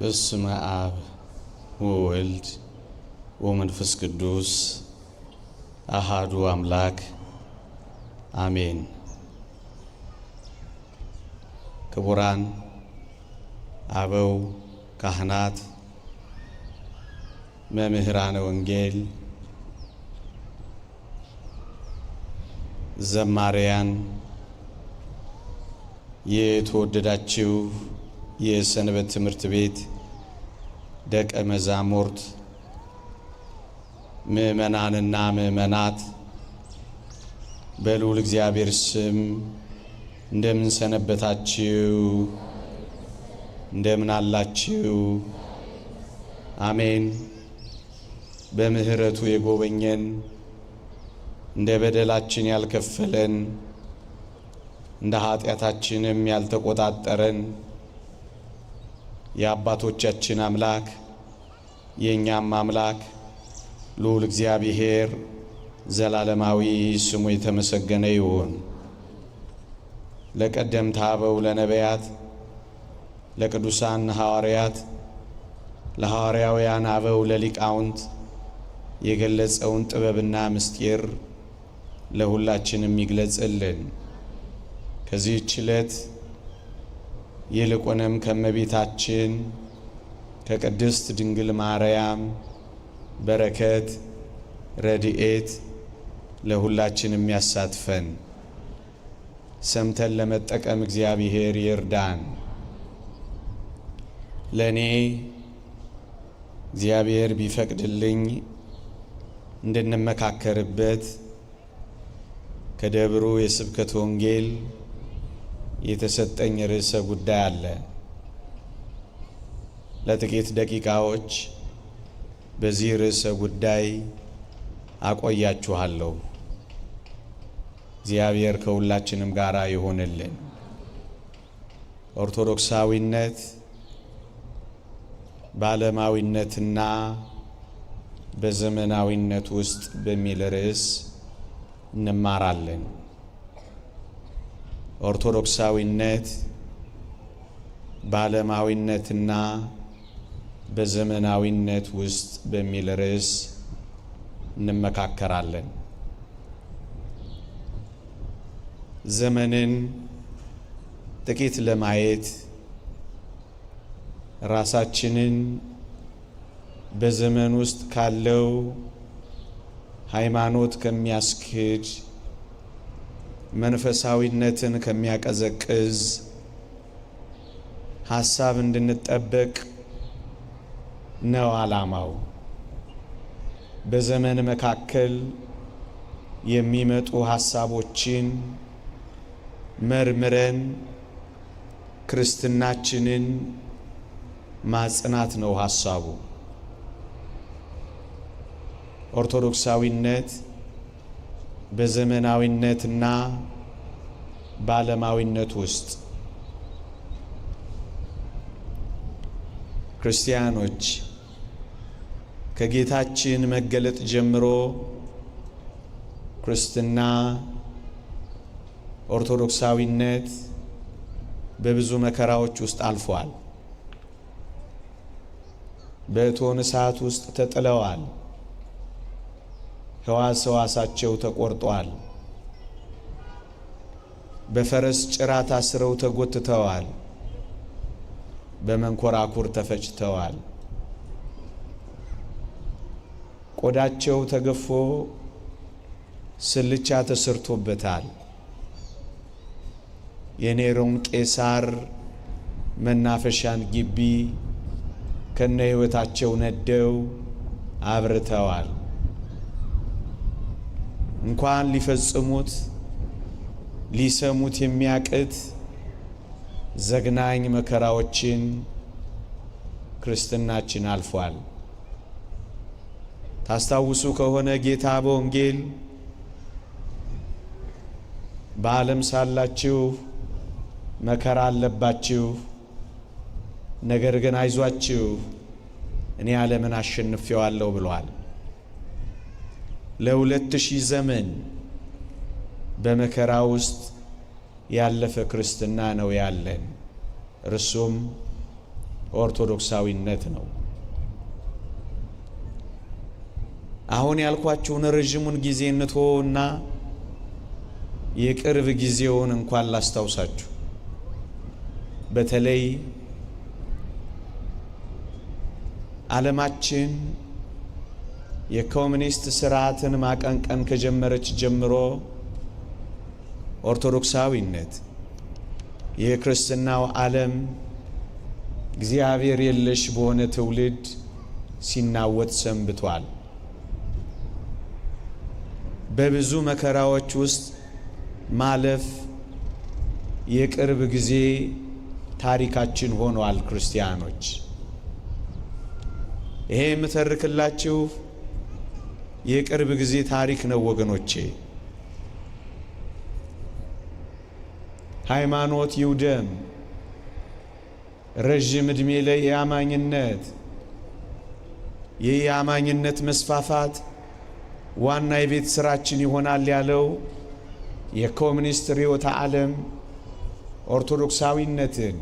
በስመ አብ ወወልድ ወመንፈስ ቅዱስ አሃዱ አምላክ አሜን። ክቡራን አበው ካህናት፣ መምህራነ ወንጌል፣ ዘማሪያን፣ የተወደዳችሁ የሰንበት ትምህርት ቤት ደቀ መዛሙርት፣ ምእመናንና ምእመናት በልዑል እግዚአብሔር ስም እንደምን ሰነበታችሁ? እንደምን አላችሁ? አሜን። በምህረቱ የጎበኘን እንደ በደላችን ያልከፈለን እንደ ኃጢአታችንም ያልተቆጣጠረን የአባቶቻችን አምላክ የእኛም አምላክ ልዑል እግዚአብሔር ዘላለማዊ ስሙ የተመሰገነ ይሁን። ለቀደምት አበው ለነቢያት፣ ለቅዱሳን ሐዋርያት፣ ለሐዋርያውያን አበው ለሊቃውንት የገለጸውን ጥበብና ምስጢር ለሁላችንም ይግለጽልን። ከዚህች ዕለት ይልቁንም ከእመቤታችን ከቅድስት ድንግል ማርያም በረከት ረድኤት ለሁላችንም ያሳትፈን። ሰምተን ለመጠቀም እግዚአብሔር ይርዳን። ለእኔ እግዚአብሔር ቢፈቅድልኝ እንድንመካከርበት ከደብሩ የስብከት ወንጌል የተሰጠኝ ርዕሰ ጉዳይ አለ። ለጥቂት ደቂቃዎች በዚህ ርዕሰ ጉዳይ አቆያችኋለሁ። እግዚአብሔር ከሁላችንም ጋር ይሆንልን። ኦርቶዶክሳዊነት በዓለማዊነትና በዘመናዊነት ውስጥ በሚል ርዕስ እንማራለን። ኦርቶዶክሳዊነት በዓለማዊነትና በዘመናዊነት ውስጥ በሚል ርዕስ እንመካከራለን። ዘመንን ጥቂት ለማየት ራሳችንን በዘመን ውስጥ ካለው ሃይማኖት ከሚያስክድ መንፈሳዊነትን ከሚያቀዘቅዝ ሐሳብ እንድንጠበቅ ነው ዓላማው። በዘመን መካከል የሚመጡ ሐሳቦችን መርምረን ክርስትናችንን ማጽናት ነው ሐሳቡ። ኦርቶዶክሳዊነት በዘመናዊነትና በዓለማዊነት ውስጥ ክርስቲያኖች ከጌታችን መገለጥ ጀምሮ ክርስትና ኦርቶዶክሳዊነት በብዙ መከራዎች ውስጥ አልፏል። በእቶነ እሳት ውስጥ ተጥለዋል። ሕዋሳቸው ተቆርጧል። በፈረስ ጭራ ታስረው ተጎትተዋል። በመንኮራኩር ተፈጭተዋል። ቆዳቸው ተገፎ ስልቻ ተሰርቶበታል። የኔሮን ቄሳር መናፈሻን ግቢ ከነ ሕይወታቸው ነደው አብርተዋል። እንኳን ሊፈጽሙት ሊሰሙት የሚያቅት ዘግናኝ መከራዎችን ክርስትናችን አልፏል። ታስታውሱ ከሆነ ጌታ በወንጌል በዓለም ሳላችሁ መከራ አለባችሁ፣ ነገር ግን አይዟችሁ እኔ ዓለምን አሸንፌዋለሁ ብሏል። ለ2000 ዘመን በመከራ ውስጥ ያለፈ ክርስትና ነው ያለን። እርሱም ኦርቶዶክሳዊነት ነው። አሁን ያልኳችሁን ረጅሙን ጊዜ እንተወውና የቅርብ ጊዜውን እንኳን ላስታውሳችሁ። በተለይ ዓለማችን የኮሙኒስት ስርዓትን ማቀንቀን ከጀመረች ጀምሮ ኦርቶዶክሳዊነት የክርስትናው ዓለም እግዚአብሔር የለሽ በሆነ ትውልድ ሲናወጥ ሰንብቷል። በብዙ መከራዎች ውስጥ ማለፍ የቅርብ ጊዜ ታሪካችን ሆኗል። ክርስቲያኖች ይሄ የምተርክላችሁ የቅርብ ጊዜ ታሪክ ነው ወገኖቼ። ሃይማኖት ይውደም፣ ረጅም ዕድሜ ለኢአማኝነት። ይህ የአማኝነት መስፋፋት ዋና የቤት ስራችን ይሆናል ያለው የኮሙኒስት ርዕዮተ ዓለም ኦርቶዶክሳዊነትን፣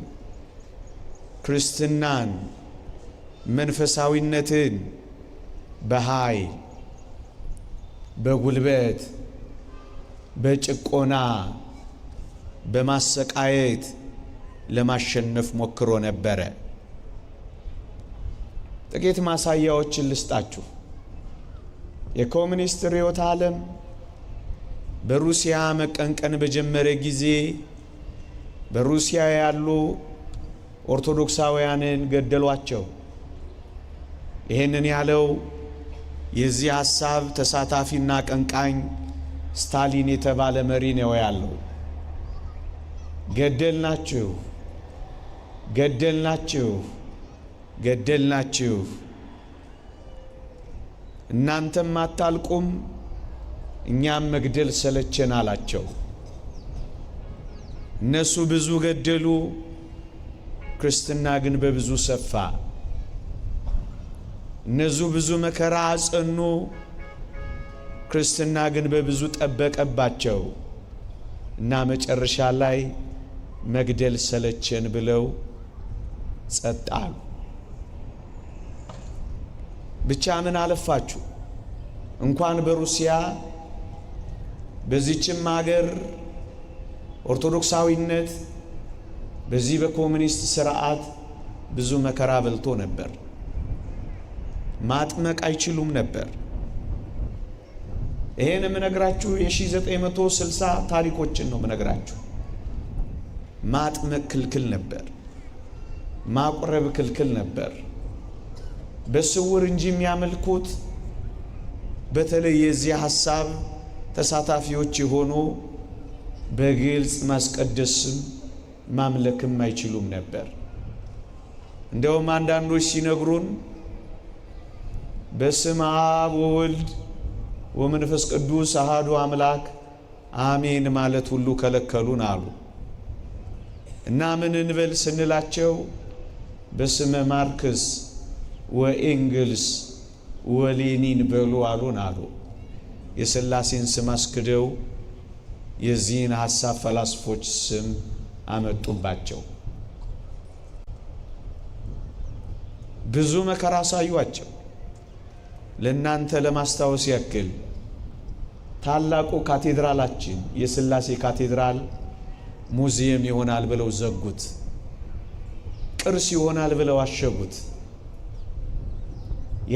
ክርስትናን፣ መንፈሳዊነትን በኃይል፣ በጉልበት፣ በጭቆና፣ በማሰቃየት ለማሸነፍ ሞክሮ ነበረ። ጥቂት ማሳያዎችን ልስጣችሁ። የኮሙኒስት ርዕዮተ ዓለም በሩሲያ መቀንቀን በጀመረ ጊዜ በሩሲያ ያሉ ኦርቶዶክሳውያንን ገደሏቸው። ይህንን ያለው የዚህ ሐሳብ ተሳታፊና አቀንቃኝ ስታሊን የተባለ መሪ ነው ያለው። ገደልናችሁ፣ ገደልናችሁ፣ ገደልናችሁ፣ እናንተም አታልቁም፣ እኛም መግደል ሰለቸን አላቸው። እነሱ ብዙ ገደሉ፣ ክርስትና ግን በብዙ ሰፋ። እነሱ ብዙ መከራ አጸኑ፣ ክርስትና ግን በብዙ ጠበቀባቸው እና መጨረሻ ላይ መግደል ሰለቸን ብለው ጸጥ አሉ። ብቻ ምን አለፋችሁ እንኳን በሩሲያ በዚህችም ሀገር ኦርቶዶክሳዊነት በዚህ በኮሙኒስት ስርዓት ብዙ መከራ በልቶ ነበር። ማጥመቅ አይችሉም ነበር። ይሄን የምነግራችሁ የ1960 ታሪኮችን ነው የምነግራችሁ። ማጥመቅ ክልክል ነበር። ማቁረብ ክልክል ነበር። በስውር እንጂ የሚያመልኩት በተለይ የዚህ ሐሳብ ተሳታፊዎች የሆኑ በግልጽ ማስቀደስም ማምለክም አይችሉም ነበር። እንደውም አንዳንዶች ሲነግሩን በስመ አብ ወወልድ ወመንፈስ ቅዱስ አሐዱ አምላክ አሜን ማለት ሁሉ ከለከሉን አሉ። እና ምን እንበል ስንላቸው በስመ ማርክስ ወኤንግልስ ወሌኒን በሉ አሉን አሉ። የሥላሴን ስም አስክደው የዚህን ሐሳብ ፈላስፎች ስም አመጡባቸው። ብዙ መከራ አሳዩአቸው። ለእናንተ ለማስታወስ ያክል ታላቁ ካቴድራላችን የሥላሴ ካቴድራል ሙዚየም ይሆናል ብለው ዘጉት። ቅርስ ይሆናል ብለው አሸጉት።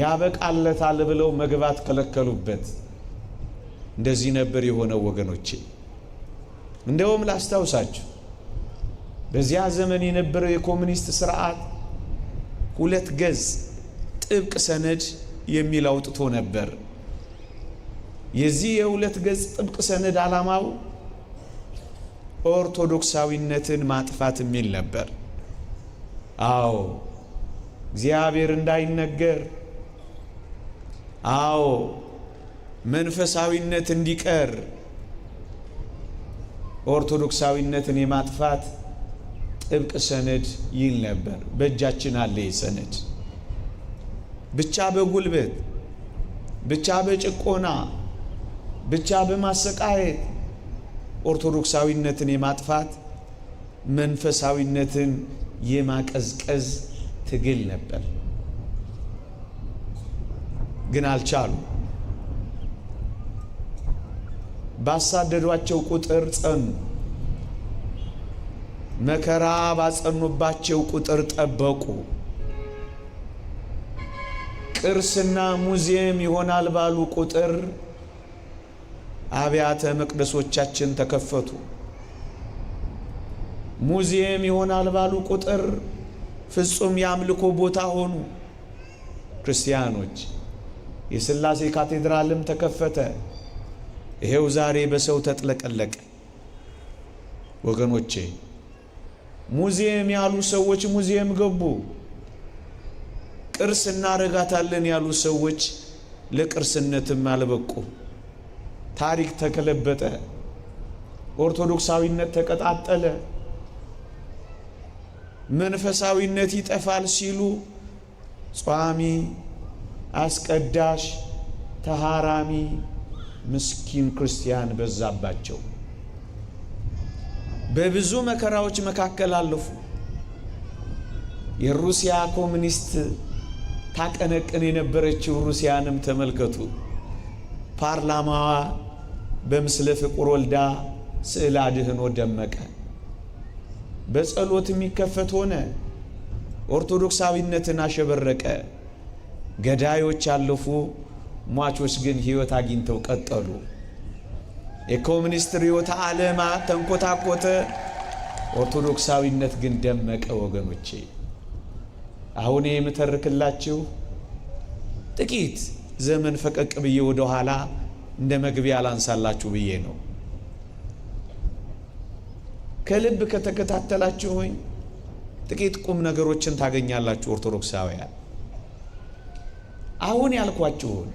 ያበቃለታል ብለው መግባት ከለከሉበት። እንደዚህ ነበር የሆነው ወገኖቼ። እንደውም ላስታውሳችሁ በዚያ ዘመን የነበረው የኮሙኒስት ስርዓት 2 ገጽ ጥብቅ ሰነድ የሚል አውጥቶ ነበር። የዚህ የ2 ገጽ ጥብቅ ሰነድ ዓላማው ኦርቶዶክሳዊነትን ማጥፋት የሚል ነበር። አዎ እግዚአብሔር እንዳይነገር፣ አዎ መንፈሳዊነት እንዲቀር፣ ኦርቶዶክሳዊነትን የማጥፋት ጥብቅ ሰነድ ይል ነበር። በእጃችን አለ ሰነድ። ብቻ በጉልበት ብቻ በጭቆና ብቻ በማሰቃየት ኦርቶዶክሳዊነትን የማጥፋት መንፈሳዊነትን የማቀዝቀዝ ትግል ነበር። ግን አልቻሉ። ባሳደዷቸው ቁጥር ጸኑ። መከራ ባጸኑባቸው ቁጥር ጠበቁ። ቅርስና ሙዚየም ይሆናል ባሉ ቁጥር አብያተ መቅደሶቻችን ተከፈቱ። ሙዚየም ይሆናል ባሉ ቁጥር ፍጹም የአምልኮ ቦታ ሆኑ ክርስቲያኖች። የሥላሴ ካቴድራልም ተከፈተ። ይሄው ዛሬ በሰው ተጥለቀለቀ። ወገኖቼ ሙዚየም ያሉ ሰዎች ሙዚየም ገቡ። ቅርስ እናረጋታለን ያሉ ሰዎች ለቅርስነትም አልበቁ። ታሪክ ተከለበጠ። ኦርቶዶክሳዊነት ተቀጣጠለ። መንፈሳዊነት ይጠፋል ሲሉ ጿሚ፣ አስቀዳሽ፣ ተሃራሚ ምስኪን ክርስቲያን በዛባቸው። በብዙ መከራዎች መካከል አለፉ። የሩሲያ ኮሙኒስት ታቀነቅን የነበረችው ሩሲያንም ተመልከቱ። ፓርላማዋ በምስለ ፍቁር ወልዳ ስዕል አድህኖ ደመቀ። በጸሎት የሚከፈት ሆነ። ኦርቶዶክሳዊነትን አሸበረቀ። ገዳዮች አለፉ፣ ሟቾች ግን ሕይወት አግኝተው ቀጠሉ። የኮሙኒስት ርዕዮተ ዓለም ተንኮታኮተ፣ ኦርቶዶክሳዊነት ግን ደመቀ። ወገኖቼ አሁን የምተርክላችሁ ጥቂት ዘመን ፈቀቅ ብዬ ወደ ኋላ እንደ መግቢያ ላንሳላችሁ ብዬ ነው። ከልብ ከተከታተላችሁኝ ጥቂት ቁም ነገሮችን ታገኛላችሁ። ኦርቶዶክሳውያን አሁን ያልኳችሁን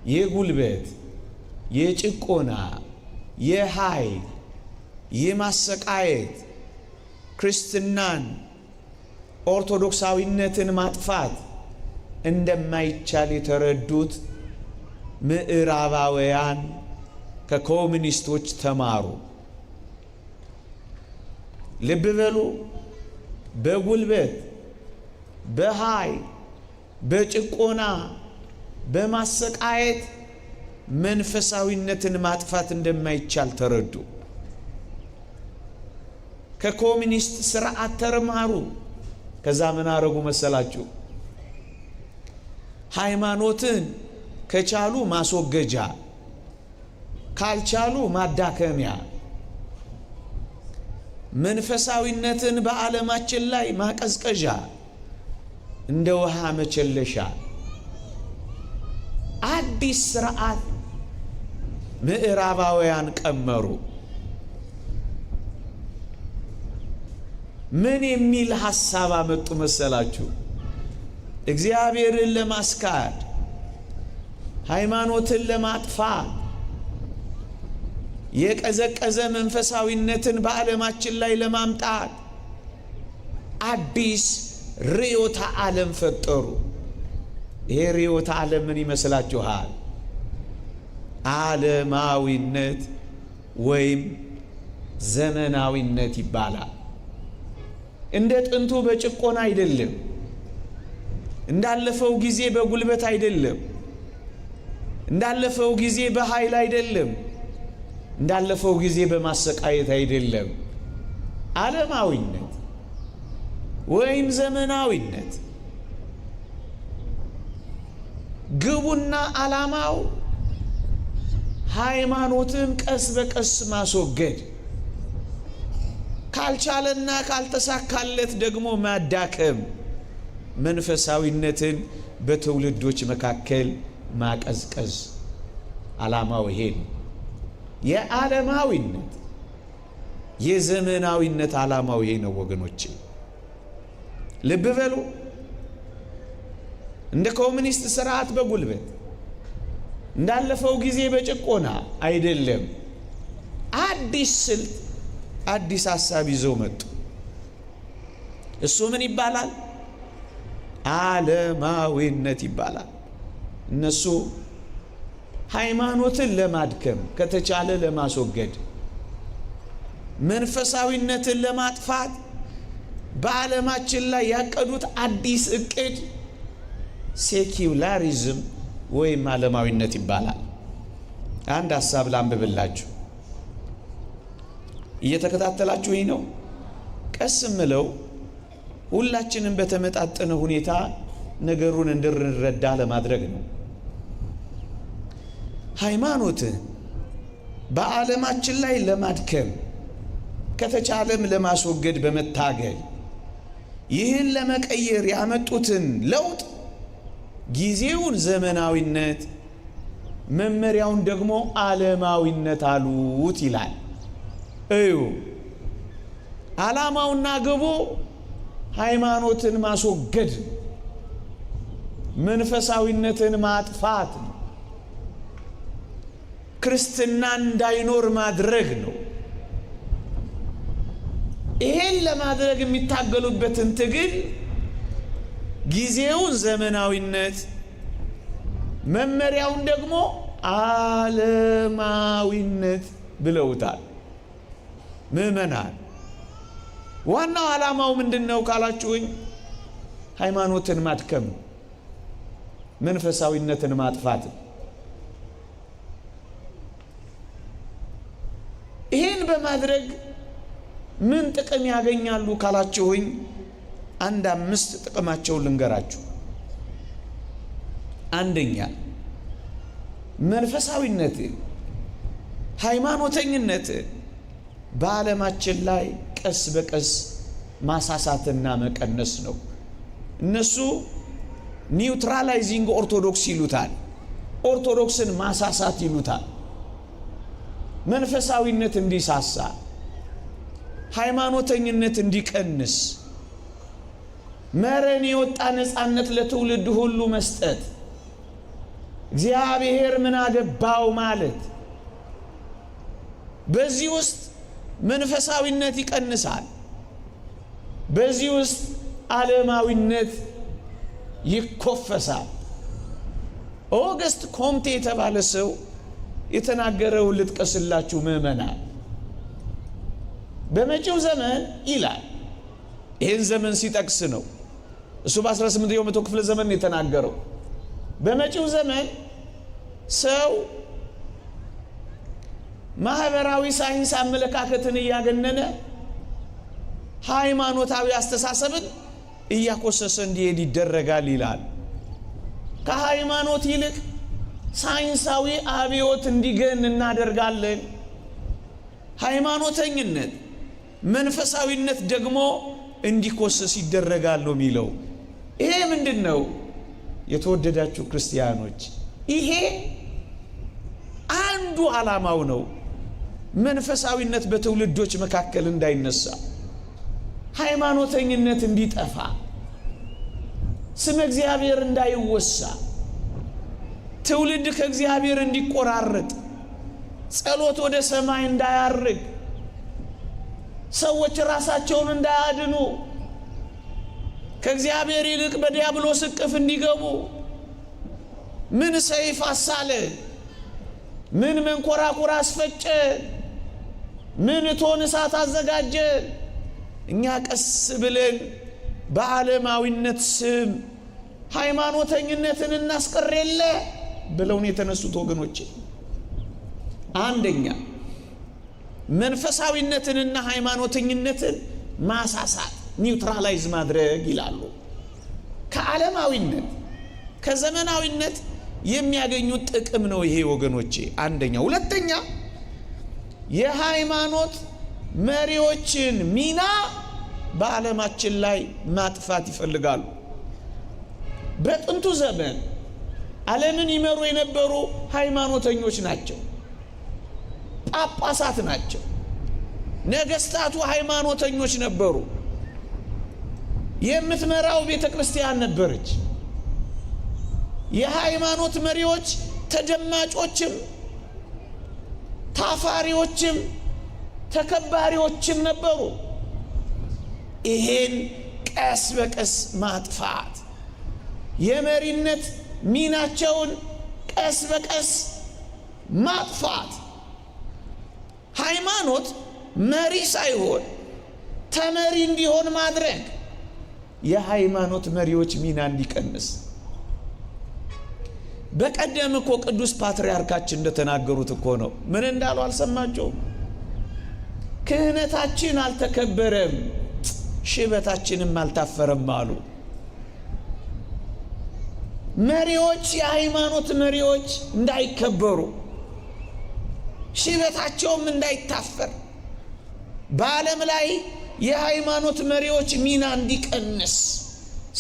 የጉልበት፣ የጭቆና፣ የኃይል፣ የማሰቃየት፣ ክርስትናን ኦርቶዶክሳዊነትን ማጥፋት እንደማይቻል የተረዱት ምዕራባውያን ከኮሙኒስቶች ተማሩ። ልብ በሉ። በጉልበት፣ በኃይል፣ በጭቆና፣ በማሰቃየት መንፈሳዊነትን ማጥፋት እንደማይቻል ተረዱ። ከኮሙኒስት ስርዓት ተማሩ። ከዛ ምን አረጉ መሰላችሁ? ሃይማኖትን ከቻሉ ማስወገጃ፣ ካልቻሉ ማዳከሚያ፣ መንፈሳዊነትን በዓለማችን ላይ ማቀዝቀዣ፣ እንደ ውሃ መቸለሻ አዲስ ስርዓት ምዕራባውያን ቀመሩ። ምን የሚል ሐሳብ አመጡ መሰላችሁ? እግዚአብሔርን ለማስካድ፣ ሃይማኖትን ለማጥፋት፣ የቀዘቀዘ መንፈሳዊነትን በዓለማችን ላይ ለማምጣት አዲስ ርዕዮተ ዓለም ፈጠሩ። ይሄ ርዕዮተ ዓለም ምን ይመስላችኋል? ዓለማዊነት ወይም ዘመናዊነት ይባላል። እንደ ጥንቱ በጭቆና አይደለም። እንዳለፈው ጊዜ በጉልበት አይደለም። እንዳለፈው ጊዜ በኃይል አይደለም። እንዳለፈው ጊዜ በማሰቃየት አይደለም። ዓለማዊነት ወይም ዘመናዊነት ግቡና ዓላማው ሃይማኖትን ቀስ በቀስ ማስወገድ፣ ካልቻለና ካልተሳካለት ደግሞ ማዳከም፣ መንፈሳዊነትን በትውልዶች መካከል ማቀዝቀዝ። ዓላማው ይሄ ነው። የዓለማዊነት የዘመናዊነት ዓላማው ይሄ ነው ወገኖቼ። ልብ በሉ። እንደ ኮሙኒስት ስርዓት በጉልበት እንዳለፈው ጊዜ በጭቆና አይደለም። አዲስ ስልት፣ አዲስ ሐሳብ ይዘው መጡ። እሱ ምን ይባላል? ዓለማዊነት ይባላል። እነሱ ሃይማኖትን ለማድከም ከተቻለ ለማስወገድ፣ መንፈሳዊነትን ለማጥፋት በዓለማችን ላይ ያቀዱት አዲስ እቅድ ሴኩላሪዝም ወይም ዓለማዊነት ይባላል። አንድ ሐሳብ ላንብብላችሁ። እየተከታተላችሁ ይህ ነው። ቀስ ምለው ሁላችንም በተመጣጠነ ሁኔታ ነገሩን እንድንረዳ ለማድረግ ነው። ሃይማኖትን በዓለማችን ላይ ለማድከም ከተቻለም ለማስወገድ በመታገል ይህን ለመቀየር ያመጡትን ለውጥ ጊዜውን ዘመናዊነት መመሪያውን ደግሞ ዓለማዊነት አሉት ይላል። እዩ፣ ዓላማውና ግቡ ሃይማኖትን ማስወገድ፣ መንፈሳዊነትን ማጥፋት ነው። ክርስትና እንዳይኖር ማድረግ ነው። ይሄን ለማድረግ የሚታገሉበትን ትግል ጊዜውን ዘመናዊነት መመሪያውን ደግሞ ዓለማዊነት ብለውታል። ምዕመናን ዋናው ዓላማው ምንድነው ካላችሁኝ፣ ሃይማኖትን ማድከም፣ መንፈሳዊነትን ማጥፋት። ይህን በማድረግ ምን ጥቅም ያገኛሉ ካላችሁኝ፣ አንድ 5 ጥቅማቸውን ልንገራችሁ። አንደኛ፣ መንፈሳዊነትን ሃይማኖተኝነትን በዓለማችን ላይ ቀስ በቀስ ማሳሳትና መቀነስ ነው። እነሱ ኒውትራላይዚንግ ኦርቶዶክስ ይሉታል። ኦርቶዶክስን ማሳሳት ይሉታል። መንፈሳዊነት እንዲሳሳ፣ ሃይማኖተኝነት እንዲቀንስ፣ መረን የወጣ ነፃነት ለትውልድ ሁሉ መስጠት፣ እግዚአብሔር ምን አገባው ማለት። በዚህ ውስጥ መንፈሳዊነት ይቀንሳል። በዚህ ውስጥ ዓለማዊነት ይኮፈሳል። ኦገስት ኮምቴ የተባለ ሰው የተናገረው ልጥቀስላችሁ ምዕመናን። በመጪው ዘመን ይላል፣ ይህን ዘመን ሲጠቅስ ነው እሱ በ18ኛው መቶ ክፍለ ዘመን የተናገረው። በመጪው ዘመን ሰው ማህበራዊ ሳይንስ አመለካከትን እያገነነ ሃይማኖታዊ አስተሳሰብን እያኮሰሰ እንዲሄድ ይደረጋል ይላል። ከሃይማኖት ይልቅ ሳይንሳዊ አብዮት እንዲገን እናደርጋለን። ሃይማኖተኝነት፣ መንፈሳዊነት ደግሞ እንዲኮሰስ ይደረጋል ነው የሚለው። ይሄ ምንድን ነው? የተወደዳችሁ ክርስቲያኖች፣ ይሄ አንዱ ዓላማው ነው። መንፈሳዊነት በትውልዶች መካከል እንዳይነሳ፣ ሃይማኖተኝነት እንዲጠፋ፣ ስመ እግዚአብሔር እንዳይወሳ፣ ትውልድ ከእግዚአብሔር እንዲቆራረጥ፣ ጸሎት ወደ ሰማይ እንዳያርግ፣ ሰዎች ራሳቸውን እንዳያድኑ፣ ከእግዚአብሔር ይልቅ በዲያብሎስ እቅፍ እንዲገቡ። ምን ሰይፍ አሳለ፣ ምን መንኮራኩር አስፈጨ፣ ምን እቶን እሳት አዘጋጀ። እኛ ቀስ ብለን በዓለማዊነት ስም ሃይማኖተኝነትን እናስቀር የለ ብለውን የተነሱት ወገኖቼ፣ አንደኛ መንፈሳዊነትንና ሃይማኖተኝነትን ማሳሳት፣ ኒውትራላይዝ ማድረግ ይላሉ። ከዓለማዊነት ከዘመናዊነት የሚያገኙት ጥቅም ነው ይሄ ወገኖቼ፣ አንደኛ። ሁለተኛ፣ የሃይማኖት መሪዎችን ሚና በዓለማችን ላይ ማጥፋት ይፈልጋሉ። በጥንቱ ዘመን ዓለምን ይመሩ የነበሩ ሃይማኖተኞች ናቸው፣ ጳጳሳት ናቸው። ነገስታቱ ሃይማኖተኞች ነበሩ። የምትመራው ቤተ ክርስቲያን ነበረች። የሃይማኖት መሪዎች ተደማጮችም ታፋሪዎችም ተከባሪዎችም ነበሩ። ይሄን ቀስ በቀስ ማጥፋት፣ የመሪነት ሚናቸውን ቀስ በቀስ ማጥፋት። ሃይማኖት መሪ ሳይሆን ተመሪ እንዲሆን ማድረግ፣ የሃይማኖት መሪዎች ሚና እንዲቀንስ። በቀደም እኮ ቅዱስ ፓትርያርካችን እንደተናገሩት እኮ ነው። ምን እንዳሉ አልሰማችሁም? ክህነታችን አልተከበረም፣ ሽበታችንም አልታፈረም አሉ። መሪዎች፣ የሃይማኖት መሪዎች እንዳይከበሩ፣ ሽበታቸውም እንዳይታፈር፣ በዓለም ላይ የሃይማኖት መሪዎች ሚና እንዲቀንስ፣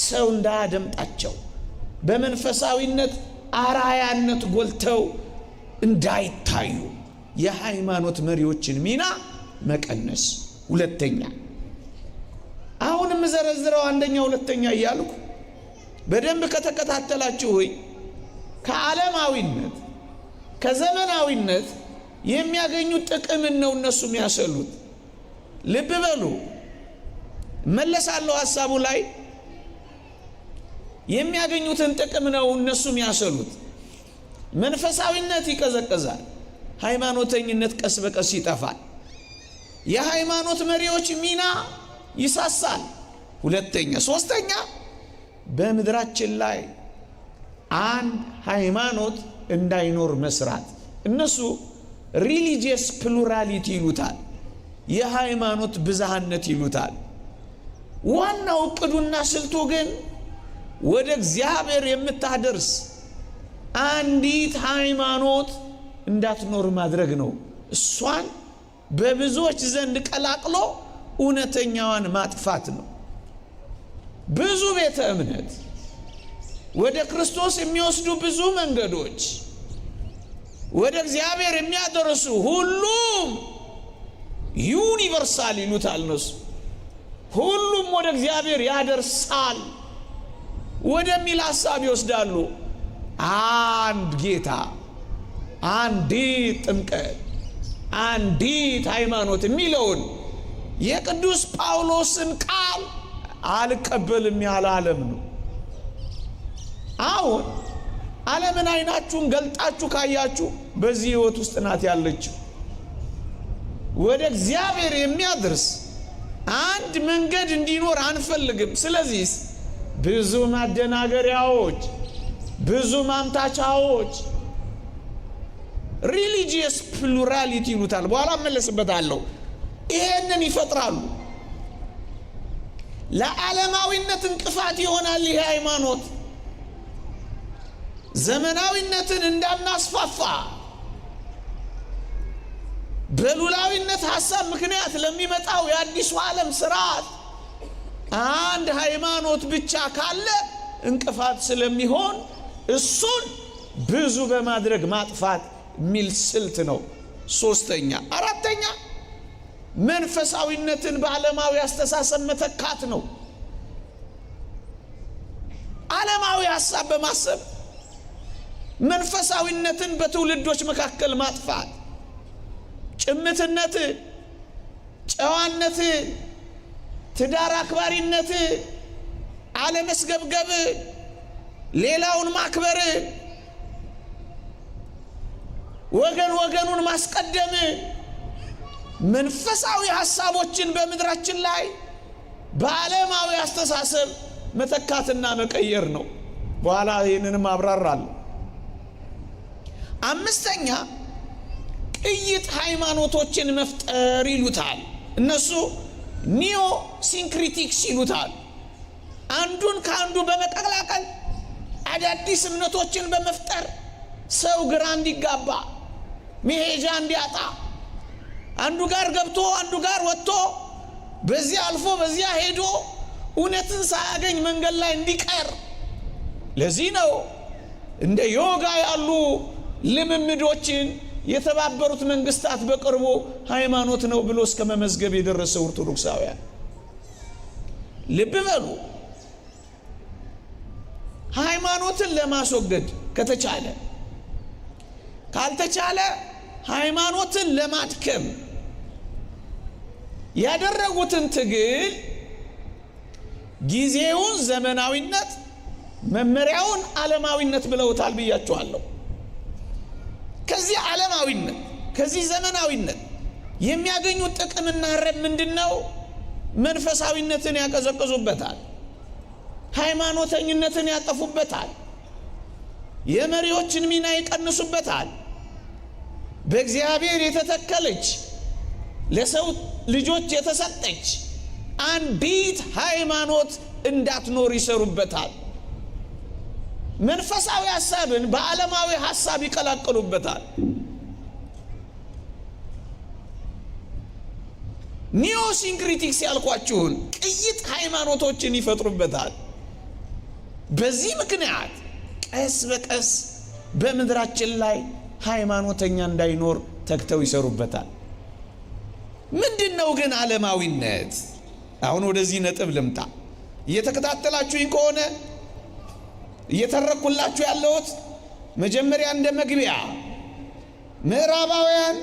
ሰው እንዳያደምጣቸው፣ በመንፈሳዊነት አራያነት ጎልተው እንዳይታዩ የሃይማኖት መሪዎችን ሚና መቀነስ። ሁለተኛ፣ አሁንም ዘረዝረው አንደኛ ሁለተኛ እያልኩ በደንብ ከተከታተላችሁ ሆይ ከዓለማዊነት ከዘመናዊነት የሚያገኙት ጥቅምን ነው እነሱ የሚያሰሉት። ልብ በሉ፣ መለሳለሁ ሐሳቡ ላይ። የሚያገኙትን ጥቅም ነው እነሱ የሚያሰሉት። መንፈሳዊነት ይቀዘቅዛል፣ ሃይማኖተኝነት ቀስ በቀስ ይጠፋል፣ የሃይማኖት መሪዎች ሚና ይሳሳል። ሁለተኛ። ሶስተኛ፣ በምድራችን ላይ አንድ ሃይማኖት እንዳይኖር መስራት። እነሱ ሪሊጂየስ ፕሉራሊቲ ይሉታል፣ የሃይማኖት ብዝሃነት ይሉታል። ዋናው እቅዱና ስልቱ ግን ወደ እግዚአብሔር የምታደርስ አንዲት ሃይማኖት እንዳትኖር ማድረግ ነው። እሷን በብዙዎች ዘንድ ቀላቅሎ እውነተኛዋን ማጥፋት ነው። ብዙ ቤተ እምነት ወደ ክርስቶስ የሚወስዱ ብዙ መንገዶች ወደ እግዚአብሔር የሚያደርሱ ሁሉም ዩኒቨርሳል ይሉታል እነሱ። ሁሉም ወደ እግዚአብሔር ያደርሳል ወደሚል ሐሳብ ይወስዳሉ። አንድ ጌታ፣ አንዲት ጥምቀት፣ አንዲት ሃይማኖት የሚለውን የቅዱስ ጳውሎስን ቃል አልቀበልም ያለ ዓለም ነው። አሁን ዓለምን አይናችሁን ገልጣችሁ ካያችሁ በዚህ ሕይወት ውስጥ ናት ያለችው። ወደ እግዚአብሔር የሚያደርስ አንድ መንገድ እንዲኖር አንፈልግም። ስለዚህ ብዙ ማደናገሪያዎች፣ ብዙ ማምታቻዎች፣ ሪሊጂየስ ፕሉራሊቲ ይሉታል፣ በኋላ እመለስበታለሁ። ይሄንን ይፈጥራሉ። ለዓለማዊነት እንቅፋት ይሆናል። ይሄ ሃይማኖት ዘመናዊነትን እንዳናስፋፋ በሉላዊነት ሐሳብ ምክንያት ለሚመጣው የአዲሱ ዓለም ስርዓት አንድ ሃይማኖት ብቻ ካለ እንቅፋት ስለሚሆን እሱን ብዙ በማድረግ ማጥፋት የሚል ስልት ነው። ሶስተኛ። አራተኛ፣ መንፈሳዊነትን በዓለማዊ አስተሳሰብ መተካት ነው። ዓለማዊ ሐሳብ በማሰብ መንፈሳዊነትን በትውልዶች መካከል ማጥፋት፣ ጭምትነት፣ ጨዋነት፣ ትዳር አክባሪነት፣ አለመስገብገብ፣ ሌላውን ማክበር፣ ወገን ወገኑን ማስቀደም፣ መንፈሳዊ ሐሳቦችን በምድራችን ላይ በዓለማዊ አስተሳሰብ መተካትና መቀየር ነው። በኋላ ይህንንም አብራራለሁ። አምስተኛ፣ ቅይጥ ሃይማኖቶችን መፍጠር ይሉታል እነሱ። ኒዮ ሲንክሪቲክስ ይሉታል። አንዱን ከአንዱ በመቀላቀል አዳዲስ እምነቶችን በመፍጠር ሰው ግራ እንዲጋባ፣ መሄጃ እንዲያጣ፣ አንዱ ጋር ገብቶ አንዱ ጋር ወጥቶ በዚያ አልፎ በዚያ ሄዶ እውነትን ሳያገኝ መንገድ ላይ እንዲቀር። ለዚህ ነው እንደ ዮጋ ያሉ ልምምዶችን የተባበሩት መንግስታት በቅርቡ ሃይማኖት ነው ብሎ እስከ መመዝገብ የደረሰው ኦርቶዶክሳውያን። ልብ በሉ፣ ሃይማኖትን ለማስወገድ ከተቻለ፣ ካልተቻለ ሃይማኖትን ለማድከም ያደረጉትን ትግል ጊዜውን ዘመናዊነት፣ መመሪያውን ዓለማዊነት ብለውታል ብያችኋለሁ። ከዚህ ዓለማዊነት ከዚህ ዘመናዊነት የሚያገኙት ጥቅምና ረብ ምንድነው? መንፈሳዊነትን ያቀዘቅዙበታል። ሃይማኖተኝነትን ያጠፉበታል። የመሪዎችን ሚና ይቀንሱበታል። በእግዚአብሔር የተተከለች ለሰው ልጆች የተሰጠች አንዲት ሃይማኖት እንዳትኖር ይሰሩበታል። መንፈሳዊ ሐሳብን በዓለማዊ ሐሳብ ይቀላቅሉበታል። ኒዮሲንክሪቲክስ ያልኳችሁን ቅይጥ ሃይማኖቶችን ይፈጥሩበታል። በዚህ ምክንያት ቀስ በቀስ በምድራችን ላይ ሃይማኖተኛ እንዳይኖር ተግተው ይሰሩበታል። ምንድነው ግን ዓለማዊነት? አሁን ወደዚህ ነጥብ ልምጣ። እየተከታተላችሁኝ ከሆነ እየተረኩላችሁ ያለሁት መጀመሪያ እንደ መግቢያ ምዕራባውያን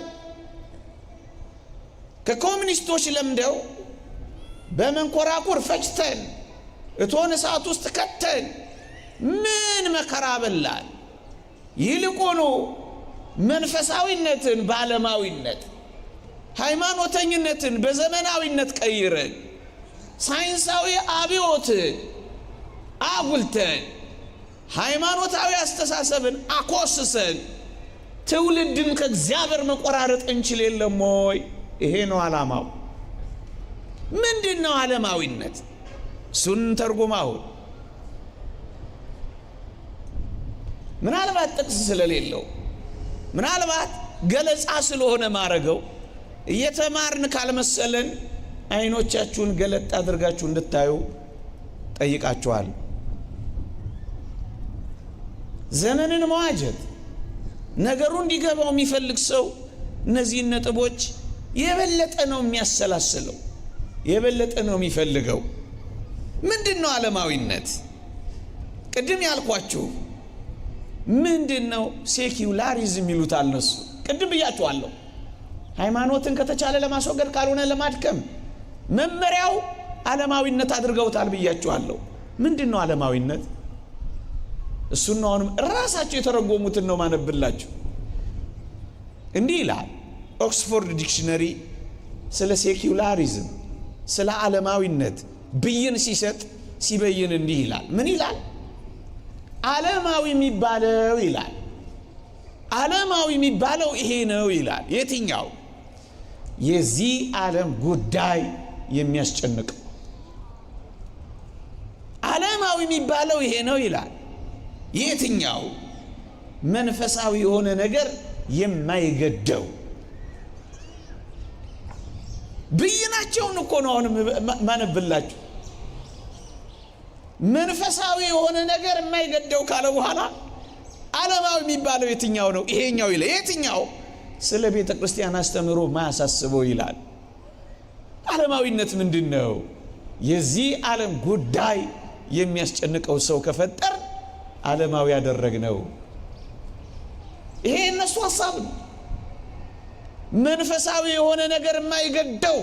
ከኮሙኒስቶች ለምደው በመንኮራኩር ፈጭተን እቶን እሳት ውስጥ ከተን ምን መከራ በላን። ይልቁኑ መንፈሳዊነትን በዓለማዊነት፣ ሃይማኖተኝነትን በዘመናዊነት ቀይረን ሳይንሳዊ አብዮትን አጉልተን ሃይማኖታዊ አስተሳሰብን አኮስሰን ትውልድን ከእግዚአብሔር መቆራረጥ እንችል የለም ወይ? ይሄ ነው ዓላማው። ምንድነው ዓለማዊነት? እሱን ተርጉማው። ምናልባት ጥቅስ ስለሌለው ምናልባት ገለጻ ስለሆነ ማረገው እየተማርን ካልመሰለን አይኖቻችሁን ገለጥ አድርጋችሁ እንድታዩ ጠይቃችኋል። ዘመንን መዋጀት ነገሩ እንዲገባው የሚፈልግ ሰው እነዚህን ነጥቦች የበለጠ ነው የሚያሰላስለው፣ የበለጠ ነው የሚፈልገው። ምንድነው ዓለማዊነት? ቅድም ያልኳችሁ ምንድነው ሴኩላሪዝም ይሉታል እነሱ። ቅድም ብያችኋለሁ። ሃይማኖትን ከተቻለ ለማስወገድ ካልሆነ ለማድከም መመሪያው ዓለማዊነት አድርገውታል ብያችኋለሁ። ምንድነው ዓለማዊነት? እሱን ነው አሁንም ራሳቸው የተረጎሙትን ነው ማነብላችሁ። እንዲህ ይላል ኦክስፎርድ ዲክሽነሪ ስለ ሴኩላሪዝም ስለ ዓለማዊነት ብይን ሲሰጥ ሲበይን እንዲህ ይላል። ምን ይላል? ዓለማዊ የሚባለው ይላል፣ ዓለማዊ የሚባለው ይሄ ነው ይላል። የትኛው? የዚህ ዓለም ጉዳይ የሚያስጨንቅ ዓለማዊ የሚባለው ይሄ ነው ይላል። የትኛው? መንፈሳዊ የሆነ ነገር የማይገደው። ብይናቸውን እኮ ነው አሁን ማነብላችሁ። መንፈሳዊ የሆነ ነገር የማይገደው ካለ በኋላ ዓለማዊ የሚባለው የትኛው ነው? ይሄኛው ይላል። የትኛው? ስለ ቤተ ክርስቲያን አስተምሮ ማያሳስበው ይላል። ዓለማዊነት ምንድነው? የዚህ ዓለም ጉዳይ የሚያስጨንቀው ሰው ከፈጠር ዓለማዊ ያደረግነው። ይሄ እነሱ ሐሳብ ነው። መንፈሳዊ የሆነ ነገር የማይገደው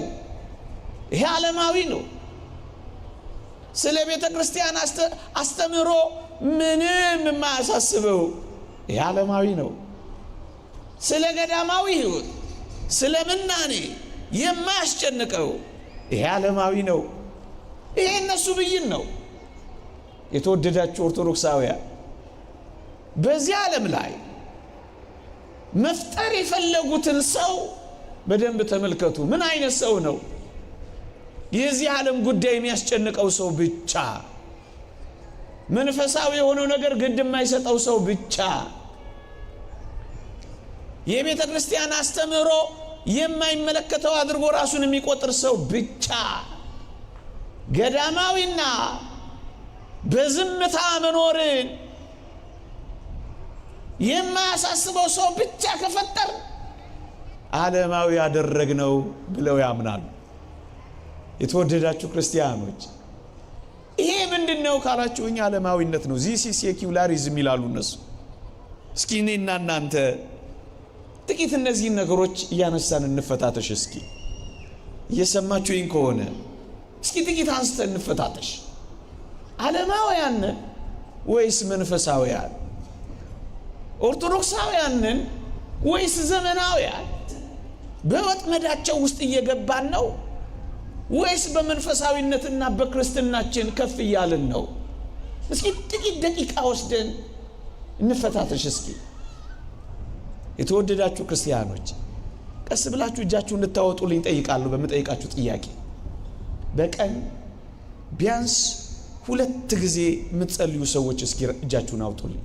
ይሄ ዓለማዊ ነው። ስለ ቤተ ክርስቲያን አስተምሮ ምንም የማያሳስበው ይሄ ዓለማዊ ነው። ስለ ገዳማዊ ሕይወት ስለ ምናኔ የማያስጨንቀው ይሄ ዓለማዊ ነው። ይሄ እነሱ ብይን ነው። የተወደዳችሁ ኦርቶዶክሳውያን በዚህ ዓለም ላይ መፍጠር የፈለጉትን ሰው በደንብ ተመልከቱ። ምን አይነት ሰው ነው? የዚህ ዓለም ጉዳይ የሚያስጨንቀው ሰው ብቻ፣ መንፈሳዊ የሆነው ነገር ግድ የማይሰጠው ሰው ብቻ፣ የቤተ ክርስቲያን አስተምሮ የማይመለከተው አድርጎ ራሱን የሚቆጥር ሰው ብቻ፣ ገዳማዊና በዝምታ መኖርን የማያሳስበው ሰው ብቻ ከፈጠር ዓለማዊ ያደረግነው ብለው ያምናሉ። የተወደዳችሁ ክርስቲያኖች ይሄ ምንድነው ካላችሁኝ ዓለማዊነት ነው። ዚስ ኢዝ ሴኩላሪዝም ይላሉ እነሱ። እስኪ እኔና እናንተ ጥቂት እነዚህን ነገሮች እያነሳን እንፈታተሽ። እስኪ እየሰማችሁኝ ከሆነ እስኪ ጥቂት አንስተን እንፈታተሽ። ዓለማውያን ወይስ መንፈሳውያን? ኦርቶዶክሳውያን ወይስ ዘመናውያን? በወጥመዳቸው ውስጥ እየገባን ነው ወይስ በመንፈሳዊነትና በክርስትናችን ከፍ እያልን ነው? እስኪ ጥቂት ደቂቃ ወስደን እንፈታተሽ። እስኪ የተወደዳችሁ ክርስቲያኖች ቀስ ብላችሁ እጃችሁን እንድታወጡልኝ ጠይቃለሁ። በመጠይቃችሁ ጥያቄ በቀን ቢያንስ 2 ጊዜ የምትጸልዩ ሰዎች እስኪ እጃችሁን አውጡልኝ።